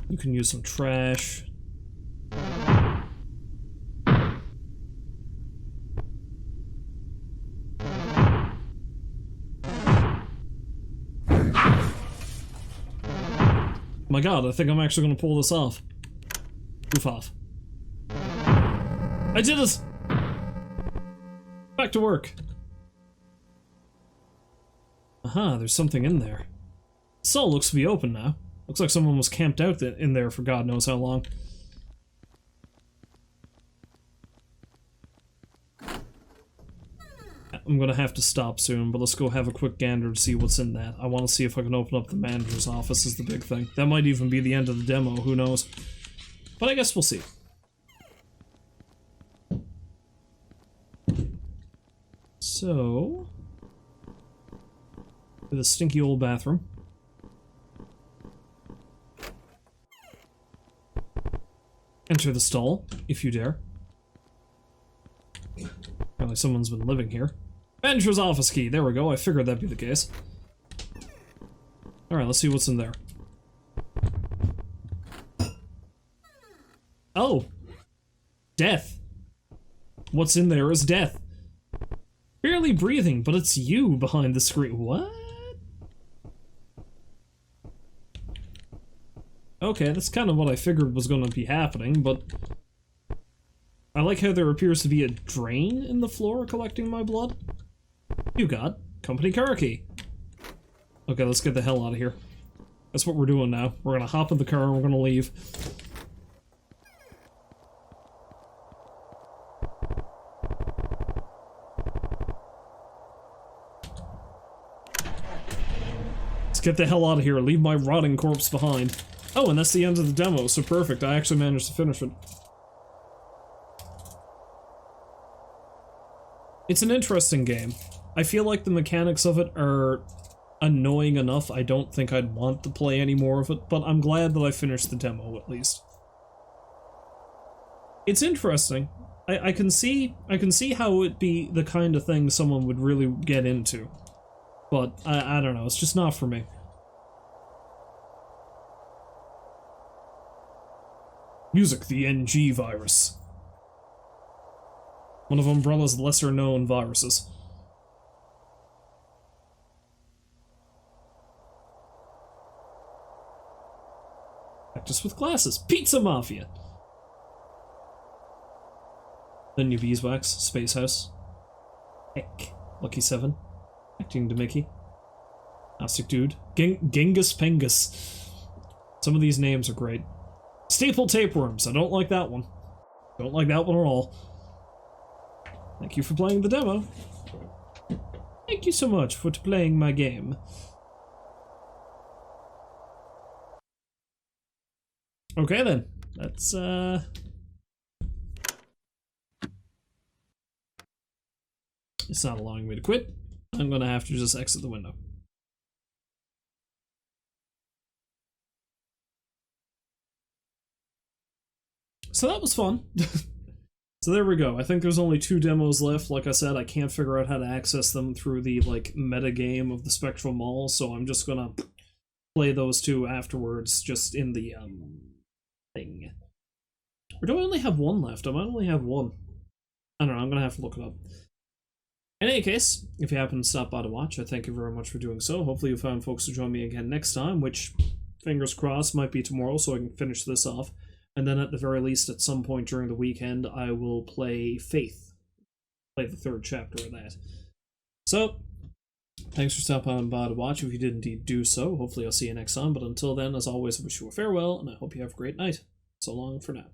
You can use some trash. My god, I think I'm actually gonna pull this off. Goof off. I did it! Back to work. Aha, there's something in there. The cell looks to be open now. Looks like someone was camped out in there for God knows how long. I'm gonna have to stop soon, but let's go have a quick gander to see what's in that. I want to see if I can open up the manager's office is the big thing. That might even be the end of the demo, who knows. But I guess we'll see. So... the stinky old bathroom. Enter the stall, if you dare. Apparently someone's been living here. Manager's office key, there we go, I figured that'd be the case. Alright, let's see what's in there. Oh! Death. What's in there is death. Barely breathing, but it's you behind the screen. What? Okay, that's kind of what I figured was going to be happening, but... I like how there appears to be a drain in the floor collecting my blood. You got company car key. Okay, let's get the hell out of here. That's what we're doing now. We're gonna hop in the car and we're gonna leave. Let's get the hell out of here. Leave my rotting corpse behind. Oh, and that's the end of the demo, so perfect. I actually managed to finish it. It's an interesting game. I feel like the mechanics of it are annoying enough. I don't think I'd want to play any more of it, but I'm glad that I finished the demo at least. It's interesting. I can see how it'd be the kind of thing someone would really get into. But I don't know, it's just not for me. Music, the NG virus. One of Umbrella's lesser-known viruses. Practice with glasses. Pizza Mafia! The new beeswax. Space House. Heck. Lucky 7. Acting to Mickey. Plastic Dude. Genghis Pengus. Some of these names are great. Staple Tapeworms. I don't like that one. Don't like that one at all. Thank you for playing the demo. Thank you so much for playing my game. Okay then. That's It's not allowing me to quit. I'm gonna have to just exit the window. So that was fun. So there we go. I think there's only 2 demos left. Like I said, I can't figure out how to access them through the, like, metagame of the Spectral Mall, so I'm just gonna play those 2 afterwards, just in the, thing. Or do I only have 1 left? I might only have 1. I don't know, I'm gonna have to look it up. In any case, if you happen to stop by to watch, I thank you very much for doing so. Hopefully you find folks to join me again next time, which, fingers crossed, might be tomorrow so I can finish this off. And then at the very least, at some point during the weekend, I will play Faith. Play the 3rd chapter of that. So, thanks for stopping by to watch if you did indeed do so. Hopefully I'll see you next time, but until then, as always, I wish you a farewell, and I hope you have a great night. So long for now.